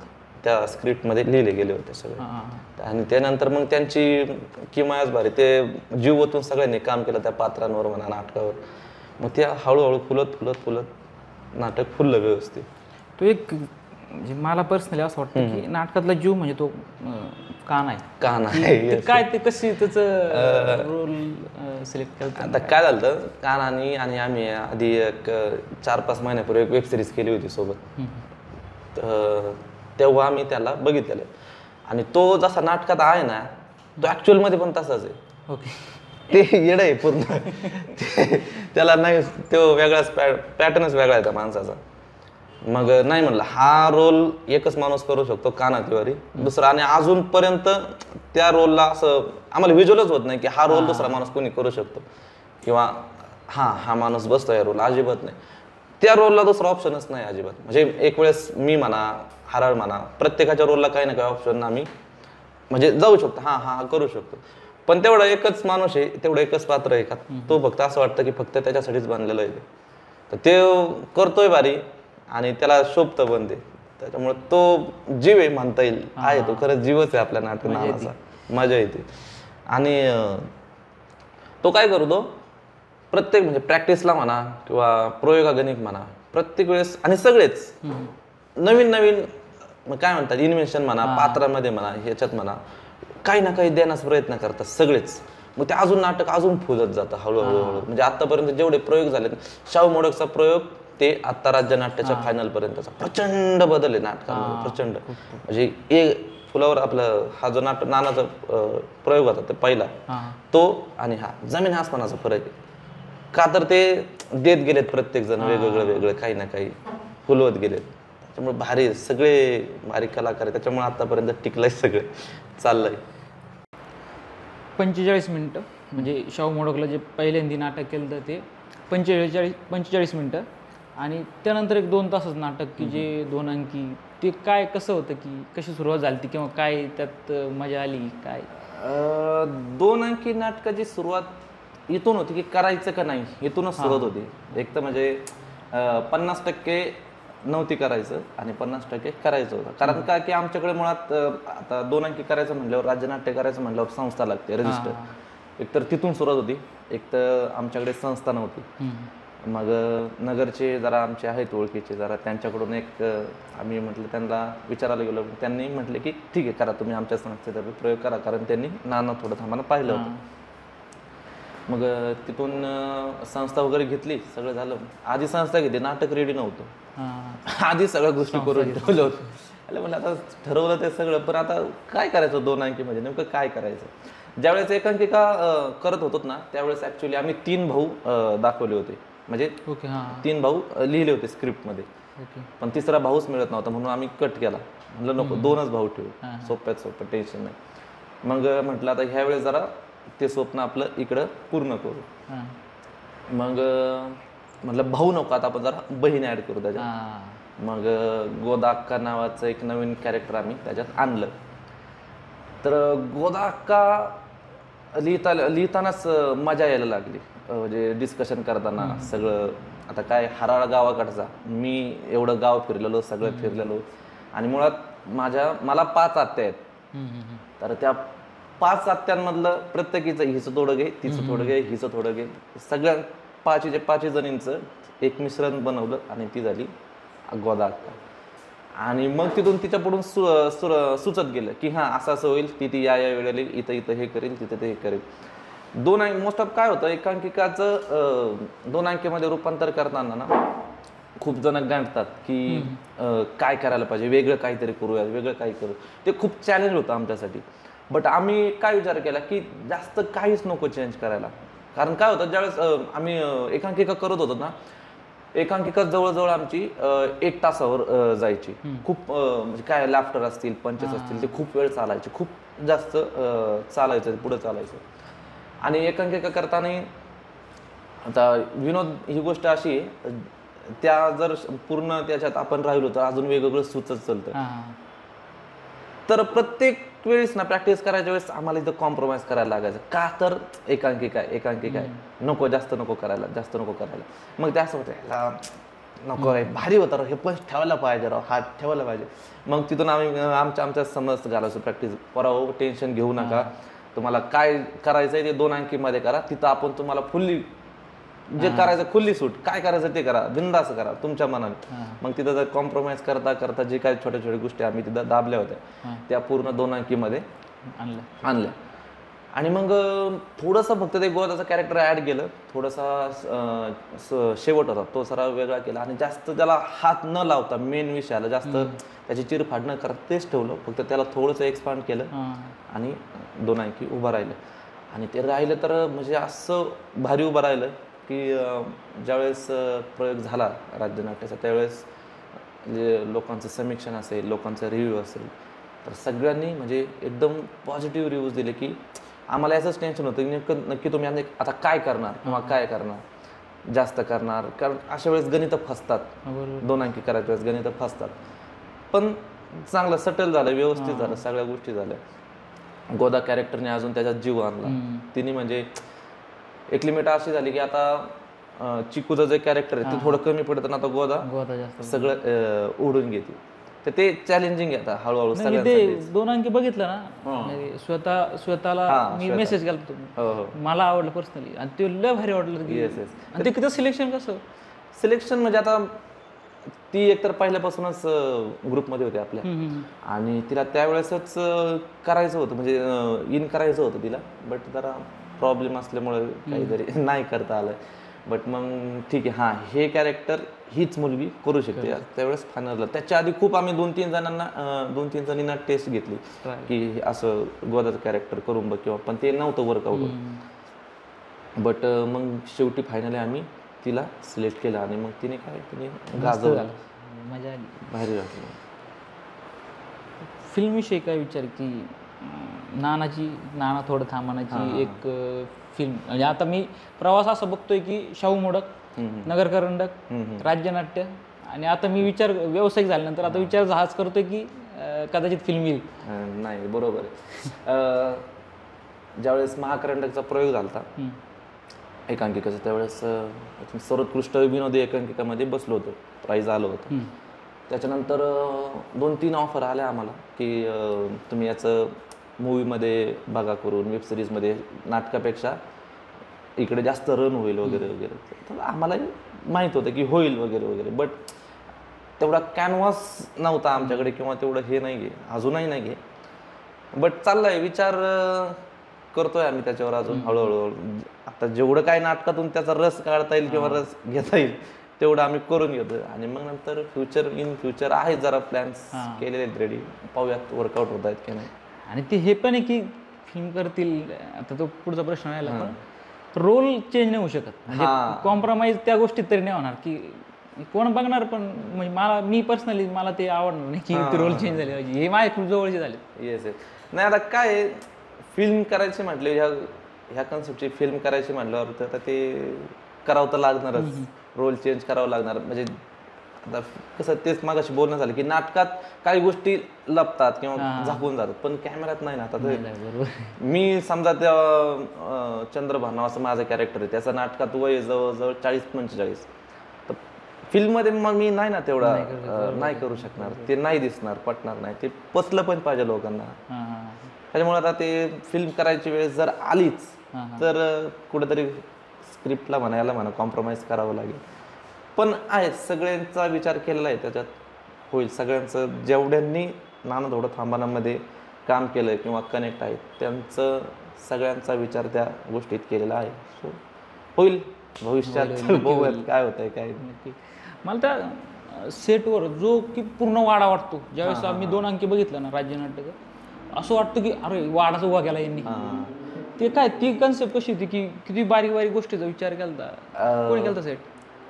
त्या स्क्रिप्टमध्ये लिहिले गेले होते सगळे. आणि त्यानंतर मग त्यांची किमयाच भारी, ते जीव ओतून सगळ्यांनी काम केलं त्या पात्रांवर म्हणा नाटकावर. मग ते हळूहळू फुलत फुलत फुलत नाटक फुललं व्यवस्थित. तो एक म्हणजे मला पर्सनली असं वाटतं की नाटकातला जीव म्हणजे तो कान आहे. काय ते कशी त्याचं रोल सिलेक्ट करतात. आता काय झालं, कानानी आणि आम्ही आधी एक 4-5 महिन्यापूर्वी एक वेब सिरीज केली होती सोबत, तेव्हा आम्ही त्याला बघितलेलं, आणि तो जसा नाटकात आहे ना तो ऍक्च्युअल मध्ये पण तसाच आहे. ओके, ते येडं आहे पूर्ण त्याला नाही, तो वेगळाच पॅटर्नच वेगळा आहे त्या माणसाचा. मग नाही म्हणलं हा रोल एकच माणूस करू शकतो काना तिवारी, दुसरा आणि अजूनपर्यंत त्या रोलला असं आम्हाला व्हिज्युअलच होत नाही की हा रोल दुसरा माणूस कोणी करू शकतो किंवा हा माणूस बसतो या रोल, अजिबात नाही. त्या रोलला दुसरा ऑप्शनच नाही अजिबात. म्हणजे एक वेळेस मी म्हणा, हराळ म्हणा, प्रत्येकाच्या रोलला काही ना काही ऑप्शन आम्ही म्हणजे जाऊ शकतो, हा करू शकतो. पण तेवढा एकच माणूस आहे, तेवढं एकच पात्र आहे का तो फक्त असं वाटतं की फक्त त्याच्यासाठीच बांधलेलं आहे. तर ते करतोय भारी आणि त्याला शोभतं पण ते, त्याच्यामुळे तो जीव आहे म्हणता येईल. आहे तो खरंच जीवच आहे आपल्या नाटक नावाचा, मजा येते. आणि तो काय करतो प्रत्येक म्हणजे प्रॅक्टिसला म्हणा किंवा प्रयोगागणिक म्हणा, प्रत्येक वेळेस आणि सगळेच नवीन नवीन काय म्हणतात इन्व्हेन्शन म्हणा, पात्रामध्ये म्हणा, ह्याच्यात म्हणा, काही ना काही देण्याचा प्रयत्न करतात सगळेच. मग ते अजून नाटक अजून फुलत जातं हळूहळू. म्हणजे आतापर्यंत जेवढे प्रयोग झाले, शाहू मोडकचा प्रयोग ते आता राज्य नाट्याच्या फायनल पर्यंतचा प्रचंड बदल आहे नाटकामध्ये, प्रचंड. म्हणजे एक फुलावर आपलं हा जो नानाचा प्रयोग होता ते पहिला, तो आणि हा जमीन आसमानाचा फरक आहे. का तर ते देत गेलेत प्रत्येक जण वेगवेगळं काही ना काही फुलवत गेलेत. त्याच्यामुळे भारी सगळे भारी कलाकार आहे, त्याच्यामुळे आतापर्यंत टिकलंय सगळं चाललंय. 45 मिनिटं म्हणजे शाहू मोडकला जे पहिल्यांदा नाटक केलं तर ते 45 मिनिटं आणि त्यानंतर एक 2 तासच नाटक की जे 2 अंकी, ते काय कसं होतं की कशी सुरुवात झाली ती किंवा काय त्यात मजा आली काय? 2 अंकी नाटकाची सुरुवात इथून होती की करायचं का नाही, इथूनच सुरुवात होती. एक तर म्हणजे 50% नव्हती करायचं आणि 50% करायचं होतं. कारण का की आमच्याकडे मुळात आता 2 अंकी करायचं म्हटल्यावर, राज्यनाट्य करायचं म्हटल्यावर संस्था लागते, रजिस्टर. एक तर तिथून सुरुवात होती, एक तर आमच्याकडे संस्था नव्हती. मग नगरचे जरा आमचे आहेत ओळखीचे, जरा त्यांच्याकडून एक आम्ही म्हटलं त्यांना विचारायला गेलो, त्यांनी म्हटले की ठीक आहे करा तुम्ही आमच्या संस्थेतर्फे प्रयोग करा, कारण त्यांनी नाना थोडं आम्हाला पाहिलं होतं. मग तिथून संस्था वगैरे घेतली, सगळं झालं. आधी संस्था घेतली, नाटक रेडी नव्हतं, आधी सगळ्या गोष्टी करून ठेवलं होतं. अरे म्हणलं आता ठरवलं ते सगळं, पण आता काय करायचं 2 अंकीमध्ये, नेमकं काय करायचं. ज्यावेळेस एकांकिका करत होतो ना त्यावेळेस ॲक्च्युली आम्ही 3 भाऊ दाखवले होते, म्हणजे 3 भाऊ लिहिले होते स्क्रिप्टमध्ये, पण तिसरा भाऊच मिळत नव्हता म्हणून आम्ही कट केला. म्हटलं नको 2च भाऊ ठेवू, सोप्यात सोपं, टेन्शन नाही. मग म्हटलं आता ह्या वेळेस जरा ते स्वप्न आपलं इकडं पूर्ण करू. मग म्हटलं भाऊ नको, आता आपण जरा बहीण ॲड करू त्याच्यात. मग गोदा अक्का नावाचं एक नवीन कॅरेक्टर आम्ही त्याच्यात आणलं. तर गोदा अक्का लिहितानाच मजा यायला लागली, म्हणजे डिस्कशन करताना सगळं. आता काय हराळ गावाकडचा, मी एवढं गाव फिरलेलो, सगळं फिरलेलो, आणि मुळात मला 5 आत्या आहेत. तर त्या 5 आत्यांमधलं प्रत्येकीचं हिचं थोडं घे, तिचं थोडं घे, हिचं थोडं घे, सगळ्या 5 जणींचं एक मिश्रण बनवलं आणि ती झाली गोदा अक्का. आणि मग तिथून तिच्या पुढून सुचत गेलं की हां असं असं होईल, ती या वेळेला इथं हे करेल, तिथं ते हे करेल. 2 अंक मोस्ट ऑफ काय होतं एकांकिकाचं 2 अंकीमध्ये रूपांतर करताना ना खूप जण गांठतात की काय करायला पाहिजे, वेगळं काहीतरी करूया, वेगळं काही करू. ते खूप चॅलेंज होतं आमच्यासाठी. बट आम्ही काय विचार केला की जास्त काहीच नको चेंज करायला. कारण काय होतं ज्यावेळेस आम्ही एकांकिका करत होतो ना, एकांकिका जवळजवळ आमची 1 तासावर जायची. खूप म्हणजे काय लाफ्टर असतील, पंचेस असतील, ते खूप वेळ चालायचे, खूप जास्त चालायचं, पुढे चालायचं. आणि एकांकिका करताना आता विनोद ही गोष्ट अशी आहे, त्या जर पूर्ण त्याच्यात आपण राहिलो तर अजून वेगवेगळं सुचत चालतं. तर प्रत्येक वेळेस ना प्रॅक्टिस करायच्या वेळेस आम्हाला इथं कॉम्प्रोमाइज करायला लागायचं. का तर एकांकिका नको, जास्त नको करायला. मग ते असं होतं नको आहे, भारी होतं हे पण ठेवायला पाहिजे राव, हात ठेवायला पाहिजे. मग तिथून आम्ही आमच्या समज घालायचो प्रॅक्टिस, पराव टेन्शन घेऊ नका, तुम्हाला काय करायचं आहे ते 2 अंकीमध्ये करा, तिथं आपण तुम्हाला फुल्ली जे करायचं खुल्ली सूट, काय करायचं ते करा, बिनधास्त करा तुमच्या मनाने. मग तिथं जर कॉम्प्रोमाइज करता जे काही छोट्या छोट्या गोष्टी आम्ही तिथं दाबल्या होत्या त्या पूर्ण 2 अंकीमध्ये आणल्या. आणि मग थोडंसं फक्त ते गोदाचं कॅरेक्टर ॲड केलं, थोडासा शेवट होता तो जरा वेगळा केला, आणि जास्त त्याला हात न लावता मेन विषयाला जास्त त्याची चिरफाड न करता तेच ठेवलं, फक्त त्याला थोडंसं एक्सपांड केलं आणि 2 अंकी उभं राहिलं. आणि ते राहिलं तर म्हणजे असं भारी उभं राहिलं की ज्यावेळेस प्रयोग झाला राज्यनाट्याचा त्यावेळेस जे लोकांचं समीक्षण असेल, लोकांचा रिव्ह्यू असेल, तर सगळ्यांनी म्हणजे एकदम पॉझिटिव्ह रिव्ह्यूज दिले की आम्हाला याचंच टेन्शन होतं की नक्की तुम्ही आता काय करणार किंवा काय करणार, जास्त करणार, कारण अशा वेळेस गणितं फसतात, 2 अंकी करायच्या वेळेस गणितं फसतात. पण चांगलं सटल झालं, व्यवस्थित झालं, सगळ्या गोष्टी झाल्या. गोदा कॅरेक्टरने अजून त्याच्यात जीव आणला. तिने म्हणजे एक लिमिट अशी झाली की आता चिकूचं जे कॅरेक्टर आहे ते थोडं कमी पडतं ना, आता गोदा सगळं ओढून घेते. तर ते चॅलेंजिंग आहे आता हळूहळू सगळ्यांसाठी. 2 अंकी बघितलं ना, स्वतःला मी मेसेज केला, मला आवडलं पर्सनली आणि ते लय भारी वाटलं. आणि ते किती सिलेक्शन म्हणजे आता ती एकतर पहिल्यापासूनच ग्रुपमध्ये होती आपल्या आणि तिला त्यावेळेसच करायचं होतं, म्हणजे इन करायचं होतं तिला, बट जरा प्रॉब्लेम असल्यामुळे काहीतरी नाही करता आलं. बट मग ठीक आहे, हां हे कॅरेक्टर हीच मुलगी करू शकते, त्यावेळेस फायनलला. त्याच्या आधी खूप आम्ही 2-3 जणींना टेस्ट घेतली की असं गोदाचं कॅरेक्टर करून बघ किंवा, पण ते नव्हतं वर्कआउट. बट मग शेवटी फायनली आम्ही तिला सिलेक्ट केलं आणि मग तिने गाजवलं, मजा आली, भारी वाटलं. फिल्मविषयी काय विचार की नाना थोडं थांबण्याची एक फिल्म, म्हणजे आता मी प्रवास असा बघतोय की शाहू मोडक, नगर करंडक, राज्यनाट्य, आणि आता मी व्यावसायिक झाल्यानंतर आता विचार जहाज करतोय की कदाचित फिल्म येईल. नाही, बरोबर आहे. ज्यावेळेस महाकरंडकचा प्रयोग झाला एकांकिकाचा, त्यावेळेस सर्वोत्कृष्ट विनोदी एकांकिकामध्ये बसलो होतो, प्राईज आलं होतं. त्याच्यानंतर 2-3 ऑफर आल्या आम्हाला की तुम्ही याचं मूवीमध्ये बघा करून, वेबसिरीजमध्ये, नाटकापेक्षा इकडे जास्त रन होईल वगैरे वगैरे. तर आम्हालाही माहीत होतं की होईल वगैरे वगैरे, बट तेवढा कॅनव्हास नव्हता आमच्याकडे किंवा तेवढं हे नाही आहे, अजूनही नाही आहे. बट चाललंय, विचार करतोय आम्ही त्याच्यावर अजून हळूहळू. आता जेवढं काय नाटकातून त्याचा रस काढता येईल किंवा रस घेता येईल तेवढं आम्ही करून घेतो. आणि मग नंतर फ्युचर आहे, जरा प्लॅन्स केलेले आहेत रेडी, पाहूयात वर्कआउट होत आहेत की नाही. आणि ते हे पण आहे की फिल्म करतील, आता तो पुढचा प्रश्न राहिला, पण रोल चेंज नाही होऊ शकत, म्हणजे कॉम्प्रोमाइज त्या गोष्टीत तरी नाही होणार की कोण बघणार. पण म्हणजे मी पर्सनली मला ते आवडणार नाही की रोल चेंज झाले पाहिजे, हे माझ्या खूप जवळचे झाले. येस नाही, आता काय फिल्म करायची म्हटले, ह्या कन्सेप्टची फिल्म करायची म्हटल्यावर तर आता ते करावं तर लागणारच, रोल चेंज करावं लागणार. म्हणजे आता कसं तेच मागाशी बोलणं झालं की नाटकात काही गोष्टी लपतात किंवा झाकून जातात, पण कॅमेऱ्यात नाही ना. आता मी समजा त्या चंद्रभान नावाचं माझं कॅरेक्टर आहे, त्याचं नाटकात वय जवळजवळ 40-45, तर फिल्ममध्ये मग मी नाही ना तेवढा नाही करू शकणार, ते नाही दिसणार, पटणार नाही, ते पचलं पण पाहिजे लोकांना. त्याच्यामुळे आता ते फिल्म करायची वेळ जर आलीच तर कुठेतरी स्क्रिप्टला म्हणा कॉम्प्रोमाइज करावं लागेल. पण आहे, सगळ्यांचा विचार केलेला आहे, त्याच्यात होईल सगळ्यांचं. जेवढ्यांनी नाना थोडं थांबानामध्ये काम केलं किंवा कनेक्ट आहेत त्यांचं सगळ्यांचा विचार त्या गोष्टीत केलेला आहे. सो होईल भविष्यात, बघूयात काय होतंय काय. मला त्या सेटवर जो की पूर्ण वाडा वाटतो, ज्यावेळेस आम्ही 2 अंकी बघितलं ना राज्यनाट्याचं, असं वाटतं की अरे वाडाचा उभा केला यांनी. ते काय, ती कन्सेप्ट कशी होती की किती बारीक बारीक गोष्टीचा विचार केला, कोणी केला सेट?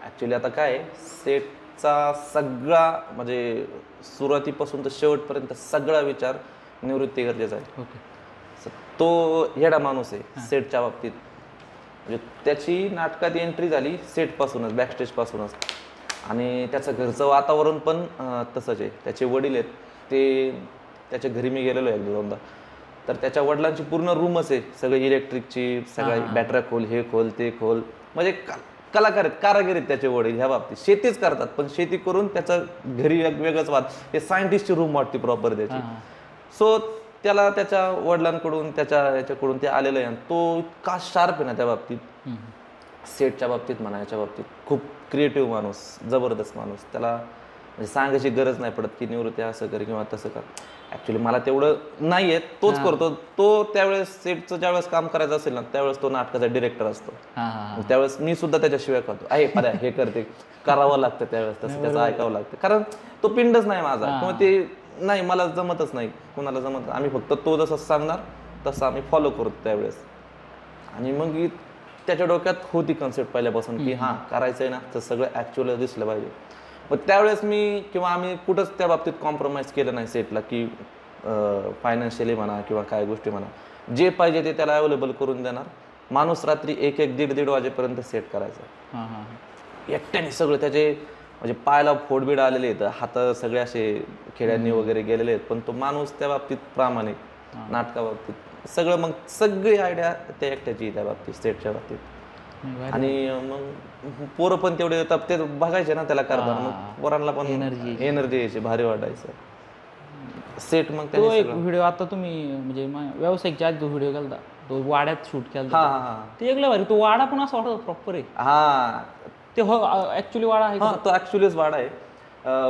ॲक्च्युली आता काय, सेटचा सगळा म्हणजे सुरुवातीपासून तर शेवटपर्यंत सगळा विचार निवृत्ती गरजेचा आहे. तो येडा माणूस आहे सेटच्या बाबतीत, म्हणजे त्याची नाटकात एंट्री झाली सेटपासूनच, बॅकस्टेजपासूनच. आणि त्याचं घरचं वातावरण पण तसंच आहे. त्याचे वडील आहेत, ते त्याच्या घरी मी गेलेलो आहे 1-2दा, तर त्याच्या वडिलांची पूर्ण रूमच आहे, सगळे इलेक्ट्रिकची, सगळ्या बॅटऱ्या खोल, हे खोल ते खोल, म्हणजे कलाकार आहेत, कारागीर आहेत त्याचे वडील. ह्या बाबतीत शेतीच करतात, पण शेती करून त्याचं घरी एक वेगळंच वाद, हे सायंटिस्टची रूम वाटते प्रॉपर त्याची. सो त्याला त्याच्या वडिलांकडून याच्याकडून ते आलेलं आहे, आणि तो इतका शार्प आहे ना त्या बाबतीत, सेटच्या बाबतीत म्हणा, याच्या बाबतीत खूप क्रिएटिव्ह माणूस, जबरदस्त माणूस. त्याला म्हणजे सांगायची गरज नाही पडत की निवृत्ती असं कर किंवा तसं कर. ॲक्च्युली मला तेवढं नाही आहे, तोच करतो. तो त्यावेळेस सेटचं ज्यावेळेस काम करायचं असेल ना, त्यावेळेस तो नाटकाचा डिरेक्टर असतो. त्यावेळेस मी सुद्धा त्याच्याशिवाय करतो, आहे पद्या हे करते, करावं लागतं त्यावेळेस, तसं त्याचं ऐकावं लागतं, कारण तो पिंडच नाही माझा, किंवा ते नाही, मला जमतच नाही, कुणाला जमत. आम्ही फक्त तो जसं सांगणार तसं आम्ही फॉलो करतो त्यावेळेस. आणि मग त्याच्या डोक्यात होती कन्सेप्ट पहिल्यापासून की हां करायचं आहे ना, तर सगळं ॲक्च्युअल दिसलं पाहिजे. पण त्यावेळेस मी किंवा आम्ही कुठंच त्या बाबतीत कॉम्प्रोमाइज केलं नाही सेटला, की फायनान्शियली म्हणा किंवा काय गोष्टी म्हणा, जे पाहिजे ते त्याला अवेलेबल करून देणार. माणूस रात्री 1-1, 1:30 वाजेपर्यंत सेट करायचा हां हां एकट्याने सगळं. त्याचे म्हणजे पायाला फोडबीड आलेले आहेत, हात सगळे असे खेड्यांनी वगैरे गेलेले आहेत, पण तो माणूस त्या बाबतीत प्रामाणिक, नाटकाबाबतीत सगळं. मग सगळी आयडिया त्या एकट्याची त्या बाबतीत, सेटच्या बाबतीत. आणि मग पोरं पण तेवढे येतात, ते बघायचे ना त्याला करताना, मग पोरांना पण एनर्जी यायची, भारी वाटायचं सेट. मग तो एक व्हिडिओ आता तुम्ही म्हणजे व्यावसायिकच्या आधी तो व्हिडिओ केला, तो वाड्यात शूट केला, ते एकला भारी. तो वाडा पण असा वाटत प्रॉपर आहे. हा, ते हो ऍक्च्युली वाडा आहे. हा, तो ऍक्च्युलीच वाडा आहे.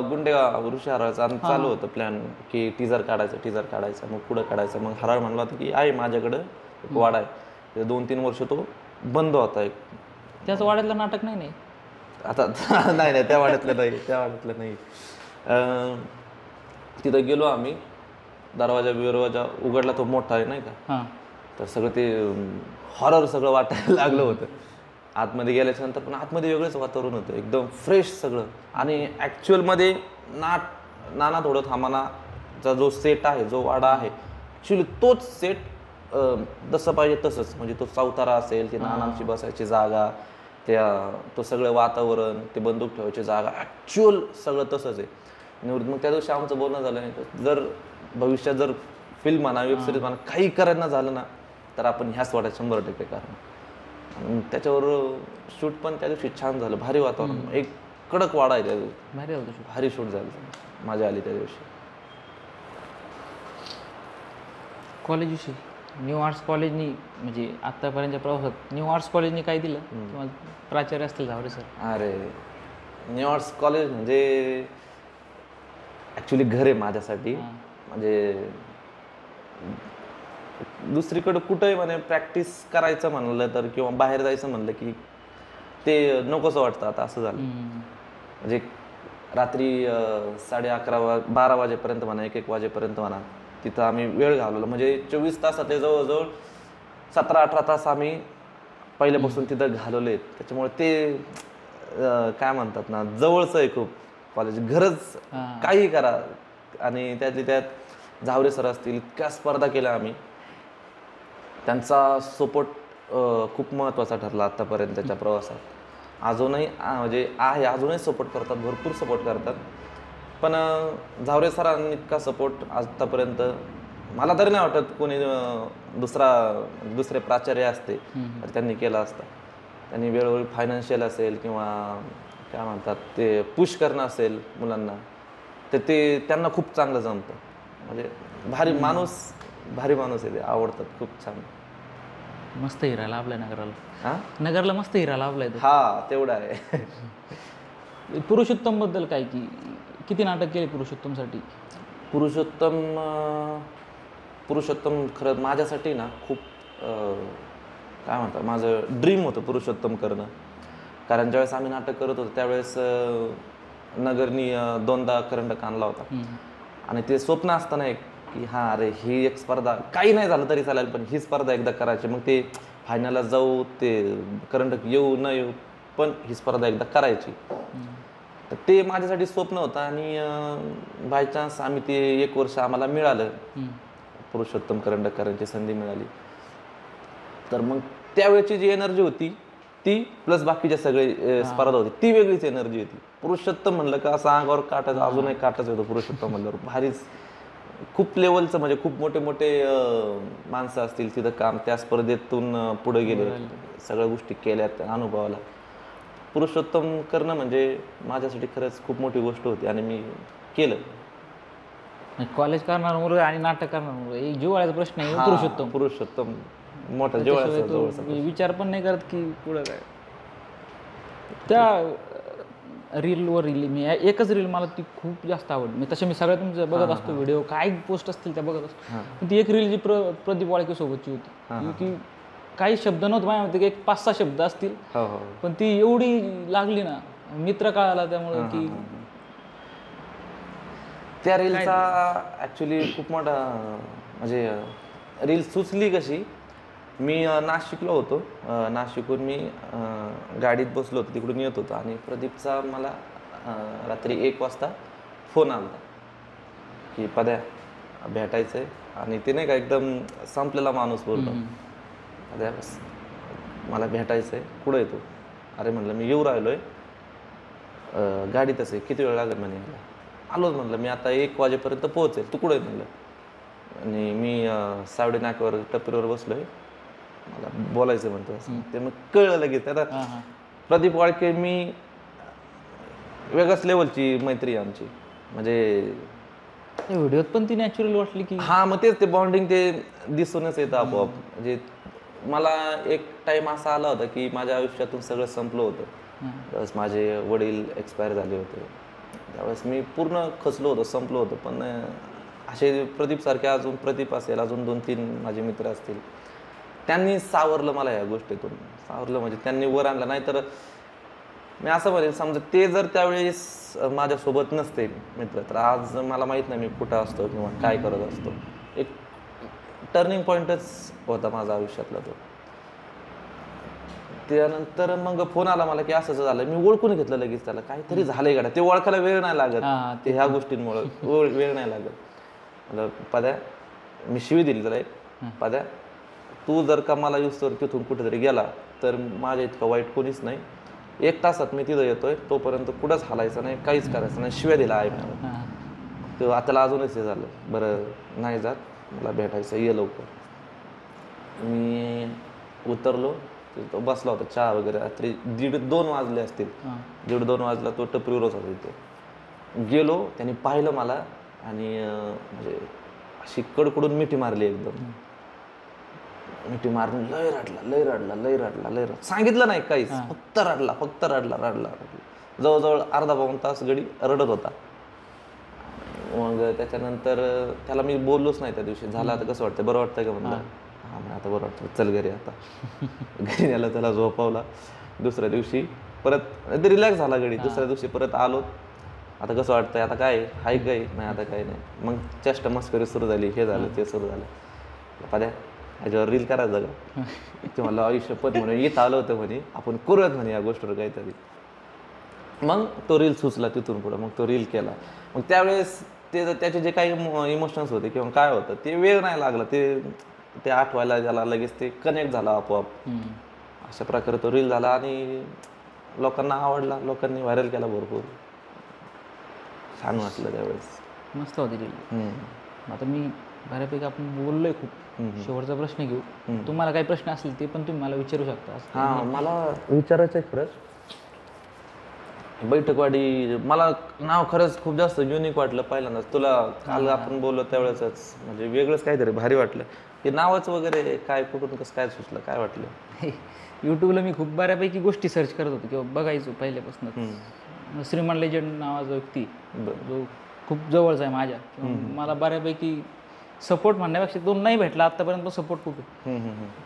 गुंडेगाव ऋषी हराळचा चालू होतं प्लॅन, की टीजर काढायचं, मग पुढं काढायचं. मग हराळ म्हणला होता की आहे माझ्याकडं एक वाडा आहे. 2-3 वर्ष तो बंद होता. एक त्याचं वाड्यातलं नाटक नाही आता नाही, त्या वाड्यातलं नाही. तिथं गेलो आम्ही, दरवाजा उघडला, तो मोठा आहे नाही का, तर सगळं ते हॉरर सगळं वाटायला लागलं होतं आतमध्ये गेल्याच्या नंतर. पण आतमध्ये वेगळंच वातावरण होतं, एकदम फ्रेश सगळं. आणि ॲक्च्युअलमध्ये नाना थोडं थांबानाचा जो सेट आहे, जो वाडा आहे, ॲक्च्युली तोच सेट जसं पाहिजे तसंच. म्हणजे तो चौतारा असेल, ती नानांची बसायची जागा, तो सगळं वातावरण, ते बंदूक ठेवायची जागा, ॲक्च्युअल सगळं तसंच आहे. मग त्या दिवशी आमचं बोलणं झालं नाही, जर भविष्यात जर फिल्म म्हणा, वेब सिरीज म्हणा, काही करायला झालं ना, तर आपण ह्याच वाड्यात 100% कारण. त्याच्यावर शूट पण त्या दिवशी छान झालं, भारी वातावरण, एक कडक वाडा आहे त्या दिवशी, भारी शूट झालं, मजा आली त्या दिवशी. कॉलेजविषयी न्यू आर्ट्स कॉलेजनी म्हणजे आत्तापर्यंतच्या प्रवासात न्यू आर्ट्स कॉलेजनी काय दिलं तुम्हाला? प्राचार्य असतील झावरे सर. अरे, न्यू आर्ट्स कॉलेज म्हणजे ॲक्च्युली घर आहे माझ्यासाठी. म्हणजे दुसरीकडं कुठंही म्हणे प्रॅक्टिस करायचं म्हणलं तर, किंवा बाहेर जायचं म्हणलं की ते नकोसं वाटतं. आता असं झालं, म्हणजे रात्री 11:30-12 वाजेपर्यंत म्हणा, 1-1 वाजेपर्यंत म्हणा, तिथं आम्ही वेळ घालवला. म्हणजे 24 तासातले जवळजवळ 17-18 तास आम्ही पहिल्यापासून तिथं घालवले. त्याच्यामुळे ते काय म्हणतात ना, जवळचं आहे खूप कॉलेज, घरच. काही करा. आणि त्यात झावरे सर असतील, इतक्या स्पर्धा केल्या आम्ही. त्यांचा सपोर्ट खूप महत्त्वाचा ठरला आत्तापर्यंतच्या प्रवासात. अजूनही म्हणजे आहे, अजूनही सपोर्ट करतात, भरपूर सपोर्ट करतात. पण झावरे सरांनी इतका सपोर्ट आत्तापर्यंत मला तरी नाही वाटत कोणी दुसरे प्राचार्य असते तर त्यांनी केला असता. त्यांनी वेळोवेळी फायनान्शियल असेल किंवा काय म्हणतात ते पुश करणं असेल मुलांना, तर ते त्यांना खूप चांगलं जमतं. म्हणजे भारी माणूस आहे ते, आवडतात, खूप छान. मस्त हिरा लाभलाय नगराला. नगरला मस्त हिरा लाभलाय. हा, तेवढा आहे. पुरुषोत्तम बद्दल काय, की किती नाटक केले पुरुषोत्तमसाठी? पुरुषोत्तम खरं माझ्यासाठी ना खूप काय म्हणतात, माझं ड्रीम होतं पुरुषोत्तम करणं. कारण ज्यावेळेस आम्ही नाटक करत होतो त्यावेळेस नगरनी 2दा करंडक आणला होता. आणि ते स्वप्न असताना एक की हां, अरे ही एक स्पर्धा, काही नाही झालं तरी चालेल, पण ही स्पर्धा एकदा करायची. मग ते फायनलला जाऊ, ते करंडक येऊ न येऊ, पण ही स्पर्धा एकदा करायची. तर ते माझ्यासाठी स्वप्न होतं. आणि बाय चान्स आम्ही ते 1 वर्ष आम्हाला मिळालं, पुरुषोत्तम करंडक करायची संधी मिळाली. तर मग त्यावेळची जी एनर्जी होती ती, प्लस बाकीच्या सगळे स्पर्धा होती, ती वेगळीच एनर्जी होती. पुरुषोत्तम म्हणलं का असं अंगावर काटाचं, अजूनही काटाच होतं पुरुषोत्तम म्हणल्यावर. भारीच, खूप लेवलचं, म्हणजे खूप मोठे मोठे माणसं असतील तिथं काम, त्या स्पर्धेतून पुढे गेले, सगळ्या गोष्टी केल्यात, अनुभवाला. पुरुषोत्तम करणं म्हणजे माझ्यासाठी खरंच खूप मोठी गोष्ट होती आणि मी केलं. कॉलेज करणार मुलं आणि नाटक करणार मुलं, एक जिव्हाळ्याचा प्रश्न आहे. पुरुषोत्तम मोठा जिव्हाळ्याचा विचार पण नाही करत की पुढं काय. त्या रील मी एकच रील मला ती खूप जास्त आवडली. मी तसे मी सगळ्या तुमचं बघत असतो व्हिडिओ, काय पोस्ट असतील त्या बघत असतो. पण ती एक रील जी प्रदीप वाळके सोबतची होती, की काही शब्द नव्हते माझ्यामध्ये, एक 5-6 शब्द असतील, पण ती एवढी लागली ना, मित्र कळाला त्यामुळे की त्या रीलचा ॲक्च्युली खूप मोठा, म्हणजे रील सुचली कशी, मी नाशिकला होतो. नाशिकहून मी गाडीत बसलो होतो, तिकडून येत होतो आणि प्रदीपचा मला रात्री 1 वाजता फोन आला की पद्या भेटायचं आहे. आणि ते नाही का एकदम संपलेला माणूस बोलतो, पद्या बस मला भेटायचं आहे, कुठं आहे तू? अरे म्हणलं मी येऊ राहिलो आहे, गाडीतच आहे, किती वेळ लागेल म्हणे यायला? आलोच म्हणलं मी आता 1 वाजेपर्यंत पोहोचेल, तू कुठं आहे म्हणलं? आणि मी सावडे नाक्यावर टपरीवर बसलो आहे, मला बोलायचं म्हणतो असं. ते मग कळलं लगेच. आता प्रदीप वाळके मी वेगळ्याच लेवलची मैत्री आहे आमची, म्हणजे व्हिडिओत पण ती नॅचरल वाटली की हां मग तेच ते बॉन्डिंग ते दिसूनच येतं आपोआप. म्हणजे मला एक टाईम असा आला होता की माझ्या आयुष्यातून सगळं संपलं होतं. त्यावेळेस माझे वडील एक्सपायर झाले होते, त्यावेळेस मी पूर्ण खचलो होतो, संपलो होतो. पण असे प्रदीपसारखे अजून प्रदीप असेल, अजून 2-3 माझे मित्र असतील, त्यांनी सावरलं मला या गोष्टीतून. सावरलं म्हणजे त्यांनी वर आणलं. नाही तर मी असं म्हणेल, समजा ते जर त्यावेळेस माझ्यासोबत नसते मित्र, तर आज मला माहीत नाही मी कुठं असतो किंवा काय करत असतो. एक टर्निंग पॉईंटच होता माझ्या आयुष्यातला तो. त्यानंतर मग फोन आला मला की असं झालं. मी ओळखून घेतलं लगेच त्याला, काहीतरी झालंय गाड्या. ते ओळखायला वेळ नाही लागत, ते ह्या गोष्टींमुळे वेळ नाही लागत. मला पद्या मी शिवी दिली त्याला एक, पद्या तू जर का मला युसवर तिथून कुठेतरी गेला तर माझ्या इतकं वाईट कोणीच नाही. 1 तासात मी तिथं येतोय, तोपर्यंत कुठंच हालायचं नाही, काहीच करायचं नाही. शिव्या दिला आहे मला. तेव्हा त्याला अजूनच हे झालं, बरं नाही जात, मला भेटायचं, ये लवकर. मी उतरलो, तो बसला होता चहा वगैरे. रात्री 1:30-2 वाजले असतील, 1:30-2 वाजला. तो टपरीवरच होता तिथे. गेलो, त्यांनी पाहिलं मला आणि म्हणजे अशी कडकडून मिठी मारली एकदम. मिठी मारून लय रडला. सांगितलं नाही काहीच, फक्त रडला. जवळजवळ अर्धा-पाऊण तास गडी रडत होता. मग त्याच्यानंतर त्याला मी बोललोच नाही त्या दिवशी. झालं आता कसं वाटतं, बरं वाटतं का म्हणलं? हां मग आता बरं वाटतं, चल घरी. आता घरी नेला, त्याला झोपवला. दुसऱ्या दिवशी परत रिलॅक्स झाला गडी. दुसऱ्या दिवशी परत आलो. आता कसं वाटतंय, आता काय हाय काही नाही, आता काही नाही. मग चेष्टा मस्करी सुरू झाली, हे झालं ते सुरू झालं. पद्या ह्याच्यावर रील करायचं का? ते मला आयुष्यपत म्हणून इथं आलं होतं म्हणे, आपण करूयात म्हणे या गोष्टीवर काहीतरी. मग तो रील सुचला तिथून पुढं, मग तो रील केला. मग त्यावेळेस त्याचे जे काही इमोशन्स होते किंवा काय होतं ते वेळ नाही लागला, ते आठवायला त्याला लगेच ते कनेक्ट झाला आपोआप. अशा प्रकारे तो रील झाला आणि लोकांना आवडला, लोकांनी व्हायरल केला भरपूर. छान वाटलं त्यावेळेस, मस्त होती रील. आता मी बऱ्यापैकी आपण बोललोय खूप. शेवटचा प्रश्न घेऊ. तुम्हाला काही प्रश्न असतील ते पण तुम्ही मला विचारू शकता. हां मला विचारायचं आहे खरंच. बैठकवाडी मला नाव खरंच खूप जास्त युनिक वाटलं पहिल्यांदाच. तुला काल आपण बोललो त्यावेळेसच म्हणजे वेगळंच काहीतरी भारी वाटलं. हे नावच वगैरे काय, कुठून कसं काय सुचलं, काय वाटलं? यूट्यूबला मी खूप बऱ्यापैकी गोष्टी सर्च करत होतो किंवा बघायचो पहिल्यापासून. श्रीमान लेजंड नावाचा व्यक्ती जो खूप जवळचा आहे माझ्या, मला बऱ्यापैकी सपोर्ट म्हणण्यापेक्षा तो नाही भेटला आतापर्यंत, सपोर्ट खूप आहे.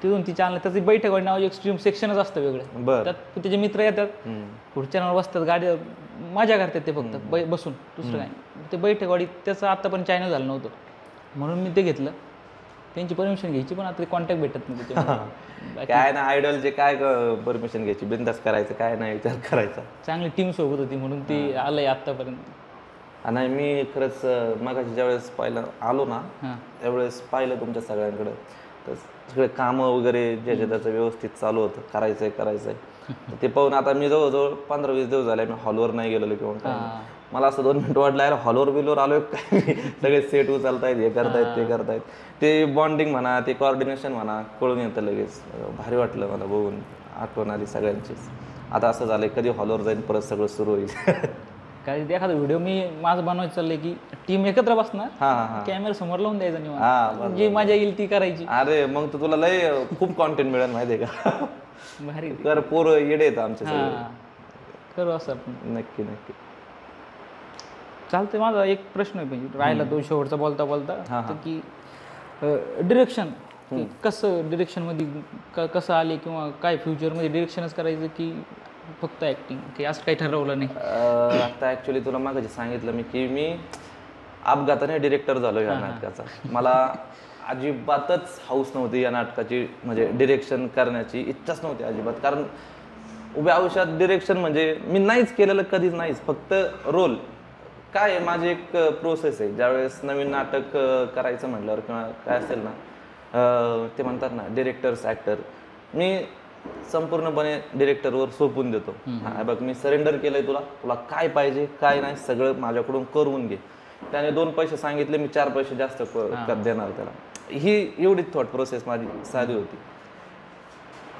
तिथून ती चॅनल, त्याची बैठकवाडी नावाची एक्स्ट्रीम सेक्शनच असतं वेगळं. त्यात त्याचे मित्र येतात, खुर्च्यांवर बसतात, गाडी मजा करतात ते फक्त बसून, दुसरं काय. ते बैठकवाडी त्याचं आता पण चॅनल झालं नव्हतं, म्हणून मी ते घेतलं. त्यांची परमिशन घ्यायची, पण आता ते कॉन्टॅक्ट भेटत नाही त्याच्यामुळे. काय ना आयडॉलचे काय परमिशन घ्यायची, बिंदास करायचं, काय नाही विचार करायचा. चांगली टीम सोबत होती म्हणून ते आलंय आतापर्यंत. आणि मी खरंच मगाशी ज्यावेळेस पाहिलं आलो ना, त्यावेळेस पाहिलं तुमच्या सगळ्यांकडे, तर सगळे कामं वगैरे ज्याच्या त्याचं व्यवस्थित चालू होतं, करायचंय. ते पाहून आता मी जवळजवळ 15-20 दिवस झाले मी हॉलवर नाही गेलेलो किंवा काय. मला असं 2 मिनिटं वाटलं, यार हॉलवर बिलवर आलोय काय, सगळे सेट उचलतायत, हे करतायत ते करतायत. ते बॉन्डिंग म्हणा, ते कॉर्डिनेशन म्हणा, कळून येतं लगेच. भारी वाटलं मला बघून, आठवण आली सगळ्यांचीच. आता असं झालंय कधी हॉलवर जाईन परत सगळं सुरू होईल. काही एखादा व्हिडिओ मी माझं बनवायचं चाललंय की टीम एकत्र बसणार, कॅमेरा समोर लावून द्यायचा निवांत, जी मजा येईल ती करायची. अरे मग तर तुला लय खूप कॉन्टेंट मिळेल माहितीये का. भारी तर पोरं येडे येतं आमच्या सगळे. करू असं आपण. नक्की. चालतंय. माझा एक प्रश्न आहे राहिला तो शेवटचा बोलता की डिरेक्शन, कसं डिरेक्शनमध्ये कसं आले किंवा काय फ्युचरमध्ये डिरेक्शनच करायचं की फक्त ॲक्टिंग, की असं काही ठरवलं नाही? आता ॲक्च्युली तुला मागाशी सांगितलं मी की मी अपघाताने डिरेक्टर झालो या नाटकाचा. मला अजिबातच हाऊस नव्हती या नाटकाची, म्हणजे डिरेक्शन करण्याची इच्छाच नव्हती अजिबात. कारण उभ्या आयुष्यात डिरेक्शन म्हणजे मी नाहीच केलेलं, कधीच नाहीच. फक्त रोल काय आहे, माझी एक प्रोसेस आहे. ज्यावेळेस नवीन नाटक करायचं म्हटल्यावर किंवा काय असेल ना, ते म्हणतात ना डिरेक्टर्स ॲक्टर, मी संपूर्णपणे डिरेक्टरवर सोपून देतो. हा बघ, मी सरेंडर केलंय, तुला काय पाहिजे काय नाही सगळं माझ्याकडून करून घे. त्याने 2 पैसे सांगितले, मी 4 पैसे जास्त देणार त्याला. ही एवढीच थॉट प्रोसेस माझी साधी होती.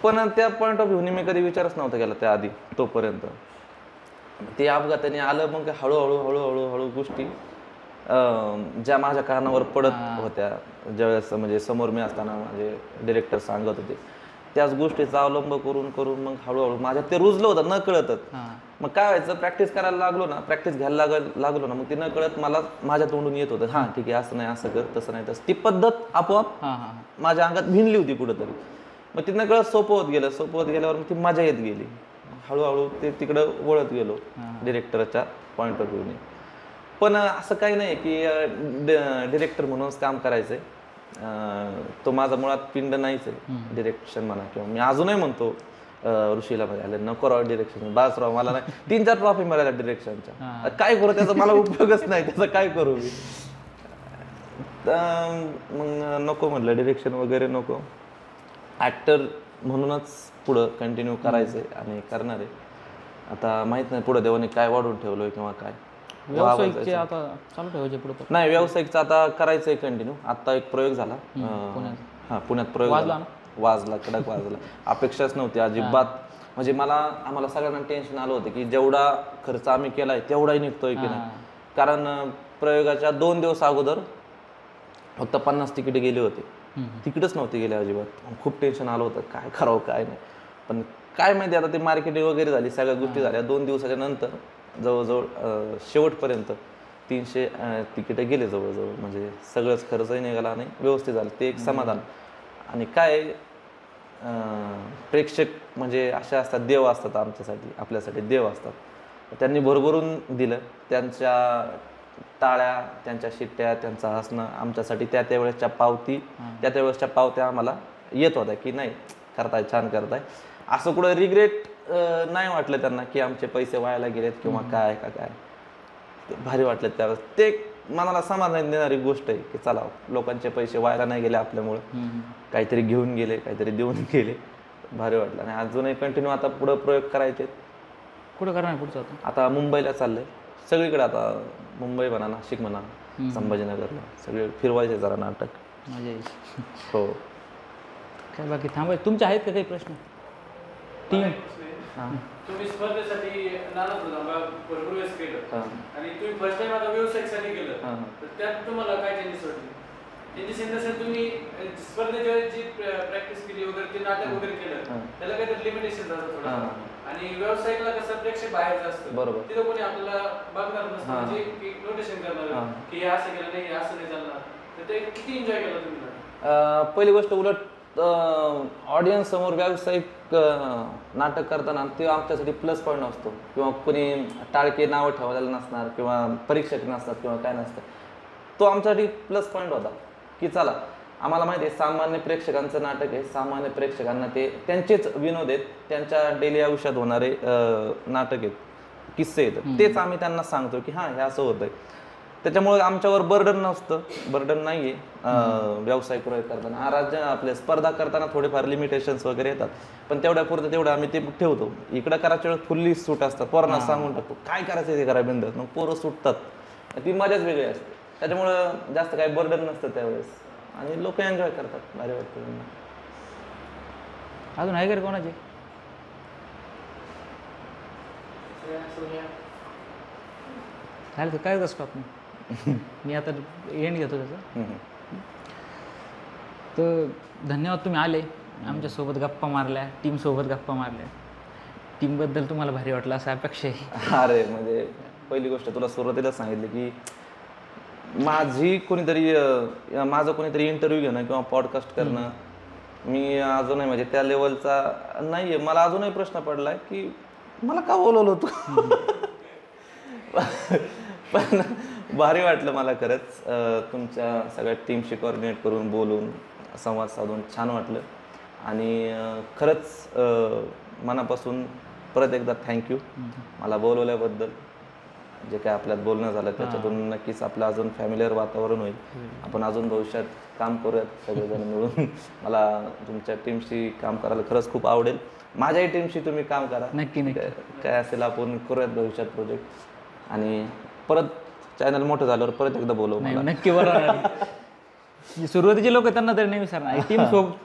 पण त्या पॉईंट ऑफ व्ह्यूने मी कधी विचारच नव्हता केला त्याआधी. तोपर्यंत ते अपघाताने आलं, मग हळूहळू हळूहळू हळू गोष्टी ज्या माझ्या कानावर पडत होत्या, ज्यावेळेस म्हणजे समोर मी असताना माझे डिरेक्टर सांगत होते, त्याच गोष्टीचा अवलंब करून करून मग हळूहळू माझ्यात ते रुजलं होतं न कळतच. मग काय व्हायचं, प्रॅक्टिस करायला लागलो ना, प्रॅक्टिस घ्यायला लागलो ना, मग ती न कळत मला माझ्या तोंडून येत होतं, हां ठीक आहे, असं नाही, असं कर, तसं नाही, तसं. ती पद्धत आपोआप माझ्या अंगात भिनली होती कुठंतरी. मग ती न कळत सोपं होत गेल्यावर मग ती मजा येत गेली. हळूहळू ते तिकडं वळत गेलो डिरेक्टरच्या पॉईंट ऑफ व्ह्यूने. पण असं काही नाही की डिरेक्टर म्हणूनच काम करायचंय. तो माझा मुळात पिंड नाहीच आहे डिरेक्शन म्हणा, किंवा मी अजूनही म्हणतो ऋषीला म्हणजे नको राव डिरेक्शन, बास राव, मला नाही. 3-4 ट्रॉफी मिळाल्या डिरेक्शनच्या, काय करू त्याचा मला उपयोगच नाही, त्याचा काय करू मी. मग नको म्हटलं, डिरेक्शन वगैरे नको, ॲक्टर म्हणूनच पुढं कंटिन्यू करायचंय आणि करणार आहे. आता माहित नाही पुढे देवाने काय वाढून ठेवलोय किंवा काय. व्यावसायिकचे आता चालू ठेवायचे पुढे? नाही, व्यावसायिकचा आता करायचंय कंटिन्यू. आता एक प्रयोग झाला पुण्यात प्रयोग वाजला, कडक वाजला. अपेक्षाच नव्हती अजिबात. म्हणजे आम्हाला सगळ्यांना टेन्शन आलं होतं की जेवढा खर्च आम्ही केलाय तेवढाही निघतोय की नाही. कारण प्रयोगाच्या 2 दिवस अगोदर फक्त 50 तिकीट गेले होते, तिकीटच नव्हते गेले अजिबात. खूप टेन्शन आलं होतं, काय करावं काय नाही. पण काय माहिती, आता ते मार्केटिंग वगैरे झाली, सगळ्या गोष्टी झाल्या. 2 दिवसाच्या नंतर जवळजवळ शेवटपर्यंत 300 तिकीटं गेले जवळजवळ. म्हणजे सगळंच खर्चही निघाला आणि व्यवस्थित झालं, ते एक समाधान. आणि काय प्रेक्षक म्हणजे असे असतात, देव असतात आमच्यासाठी, आपल्यासाठी देव असतात. त्यांनी भरभरून दिलं. त्यांच्या टाळ्या, त्यांच्या शिट्ट्या, त्यांचं हसणं आमच्यासाठी त्या वेळेसच्या पावत्या आम्हाला येत होत्या की नाही, करताय, छान करताय. असं कुठं रिग्रेट नाही वाटलं त्यांना की आमचे पैसे वायाला गेलेत किंवा काय भारी वाटलं त्यावेळेस. ते मनाला समाधान देणारी गोष्ट आहे की चला, लोकांचे पैसे वायाला नाही गेले आपल्यामुळं, काहीतरी घेऊन गेले, काहीतरी देऊन गेले, भारी वाटलं. आणि अजूनही कंटिन्यू आता पुढं प्रयोग करायचे. कुठं करणार पुढचं? आता मुंबईला चाललंय, सगळीकडे. आता मुंबई म्हणा, नाशिक म्हणा, संभाजीनगरला, सगळे फिरवायचे जरा नाटक. हो. काय बाकी थांबाय तुमचे आहेत का काही प्रश्न? टीम तुम्ही स्पर्धेसाठी भरपूर वेळेस केलं आणि तुम्ही फर्स्ट टाइम आता व्यावसायिकसाठी केलं, तर त्यात तुम्हाला काय चेंजेस वाटले? चेंजेस इन द सेन्स तुम्ही स्पर्धेच्या जी प्रॅक्टिस केली वगैरे, ते नाटक वगैरे केलं, त्याला काहीतरी लिमिटेशन राहतं थोडं. आणि व्यावसायिकला कसं प्रेक्षक बाहेरचं असतं, बरोबर, तिथं कोणी आपल्याला बघणार नसतं, म्हणजे नोटेशन करणार की हे असं केलं नाही, असं नाही चालणार. तर ते किती एन्जॉय केलं तुम्ही? पहिली गोष्ट, उलट ऑडियन्स समोर व्यावसायिक नाटक करताना ते आमच्यासाठी प्लस पॉईंट असतो. किंवा कोणी टाळके नावं ठेवायला नसणार किंवा परीक्षक नसतात किंवा काय नसतं, तो आमच्यासाठी प्लस पॉईंट होता की चला, आम्हाला माहिती आहे सामान्य प्रेक्षकांचं नाटक आहे, सामान्य प्रेक्षकांना ते त्यांचेच विनोद आहेत, त्यांच्या डेली आयुष्यात होणारे नाटक आहेत, किस्से आहेत, तेच आम्ही त्यांना सांगतो की हां हे असं होतंय. त्याच्यामुळे आमच्यावर बर्डन नसतं, बर्डन नाही आहे व्यवसाय प्रयोग करताना. राज्य आपले स्पर्धा करताना थोडेफार लिमिटेशन्स वगैरे येतात, पण तेवढं आम्ही ते ठेवतो. इकडं करायच्या वेळेस फुल्ली सूट असतात, पोरांना सांगून टाकतो काय करायचं ते करा बिंदास, मग पोरं सुटतात, ती मजाच वेगळी असते. त्याच्यामुळं जास्त काही बर्डन नसतं त्यावेळेस आणि लोक एन्जॉय करतात, भारी वाटतं त्यांना. अजून आहे का कोणाचे? काय कसं स्टॉप मी आता एंड घेतो त्याचा. तर धन्यवाद, तुम्ही आले, आमच्यासोबत गप्पा मारल्या, टीमसोबत गप्पा मारल्या. टीमबद्दल तुम्हाला भारी वाटलं असं अपेक्षा आहे? अरे म्हणजे पहिली गोष्ट तुला सुरुवातीला सांगितलं की माझं कोणीतरी इंटरव्ह्यू घेणं किंवा पॉडकास्ट करणं मी अजूनही म्हणजे त्या लेवलचा नाही आहे. मला अजूनही प्रश्न पडलाय की मला का बोलवलं होतं. पण भारी वाटलं मला खरंच, तुमच्या सगळ्या टीमशी कोऑर्डिनेट करून बोलून संवाद साधून छान वाटलं. आणि खरंच मनापासून परत एकदा थँक्यू मला बोलवल्याबद्दल. जे काय आपल्यात बोलणं झालं त्याच्यातून नक्कीच आपलं अजून फॅमिलीवर वातावरण होईल. आपण अजून भविष्यात काम करूयात सगळेजण मिळून. मला तुमच्या टीमशी काम करायला खरंच खूप आवडेल. माझ्याही टीमशी तुम्ही काम करा. नक्की नक्की. काय असेल आपण करूयात भविष्यात प्रोजेक्ट. आणि परत चॅनल मोठं झाल्यावर परत एकदा बोलवू मला. नक्की बरोबर. सुरुवातीचे लोक त्यांना तरी नाही विसरणार.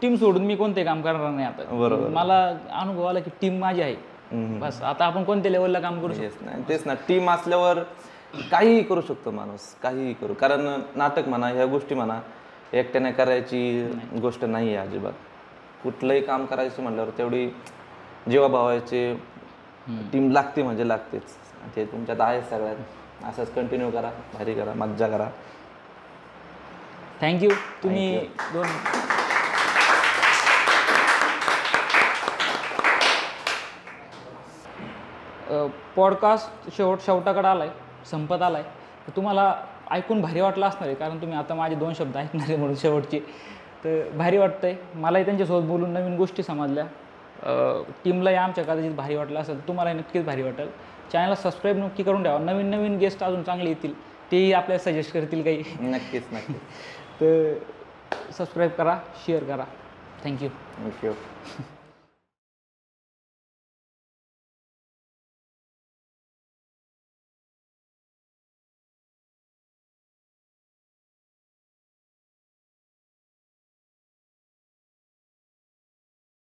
टीम सोडून मी कोणते काम करणार नाही आता. बरोबर. मला अनुभव आला की टीम माझी आहे. बस आता आपण कोणत्या लेवलला काम करू शकतो. तेच ना, टीम असल्यावर काहीही करू शकतो माणूस, काहीही करू. कारण नाटक म्हणा, ह्या गोष्टी म्हणा, एकट्याने करायची गोष्ट नाही आहे अजिबात. कुठलंही काम करायचं म्हटल्यावर तेवढी जीवाभावाची टीम लागते म्हणजे लागतेच. ते तुमच्यात आहे सगळ्यात. असंच कंटिन्यू करा, भारी करा, मज्जा करा. थँक्यू. तुम्ही दोन पॉडकास्ट शेवटाकडे आलाय, संपत आलाय. तुम्हाला ऐकून भारी वाटलं असणार आहे कारण तुम्ही आता माझे 2 शब्द ऐकणार आहे म्हणून शेवटचे. तर भारी वाटतंय मलाही त्यांच्यासोबत बोलून, नवीन गोष्टी समजल्या. टीमलाही आमच्या कदाचित भारी वाटलं असेल, तुम्हालाही नक्कीच भारी वाटेल. चॅनलला सबस्क्राईब नक्की करून ठेवा. नवीन नवीन गेस्ट अजून चांगले येतील, तेही आपल्याला सजेस्ट करतील काही. नक्कीच नक्कीच. तर सबस्क्राईब करा, शेअर करा. थँक्यू. थँक्यू.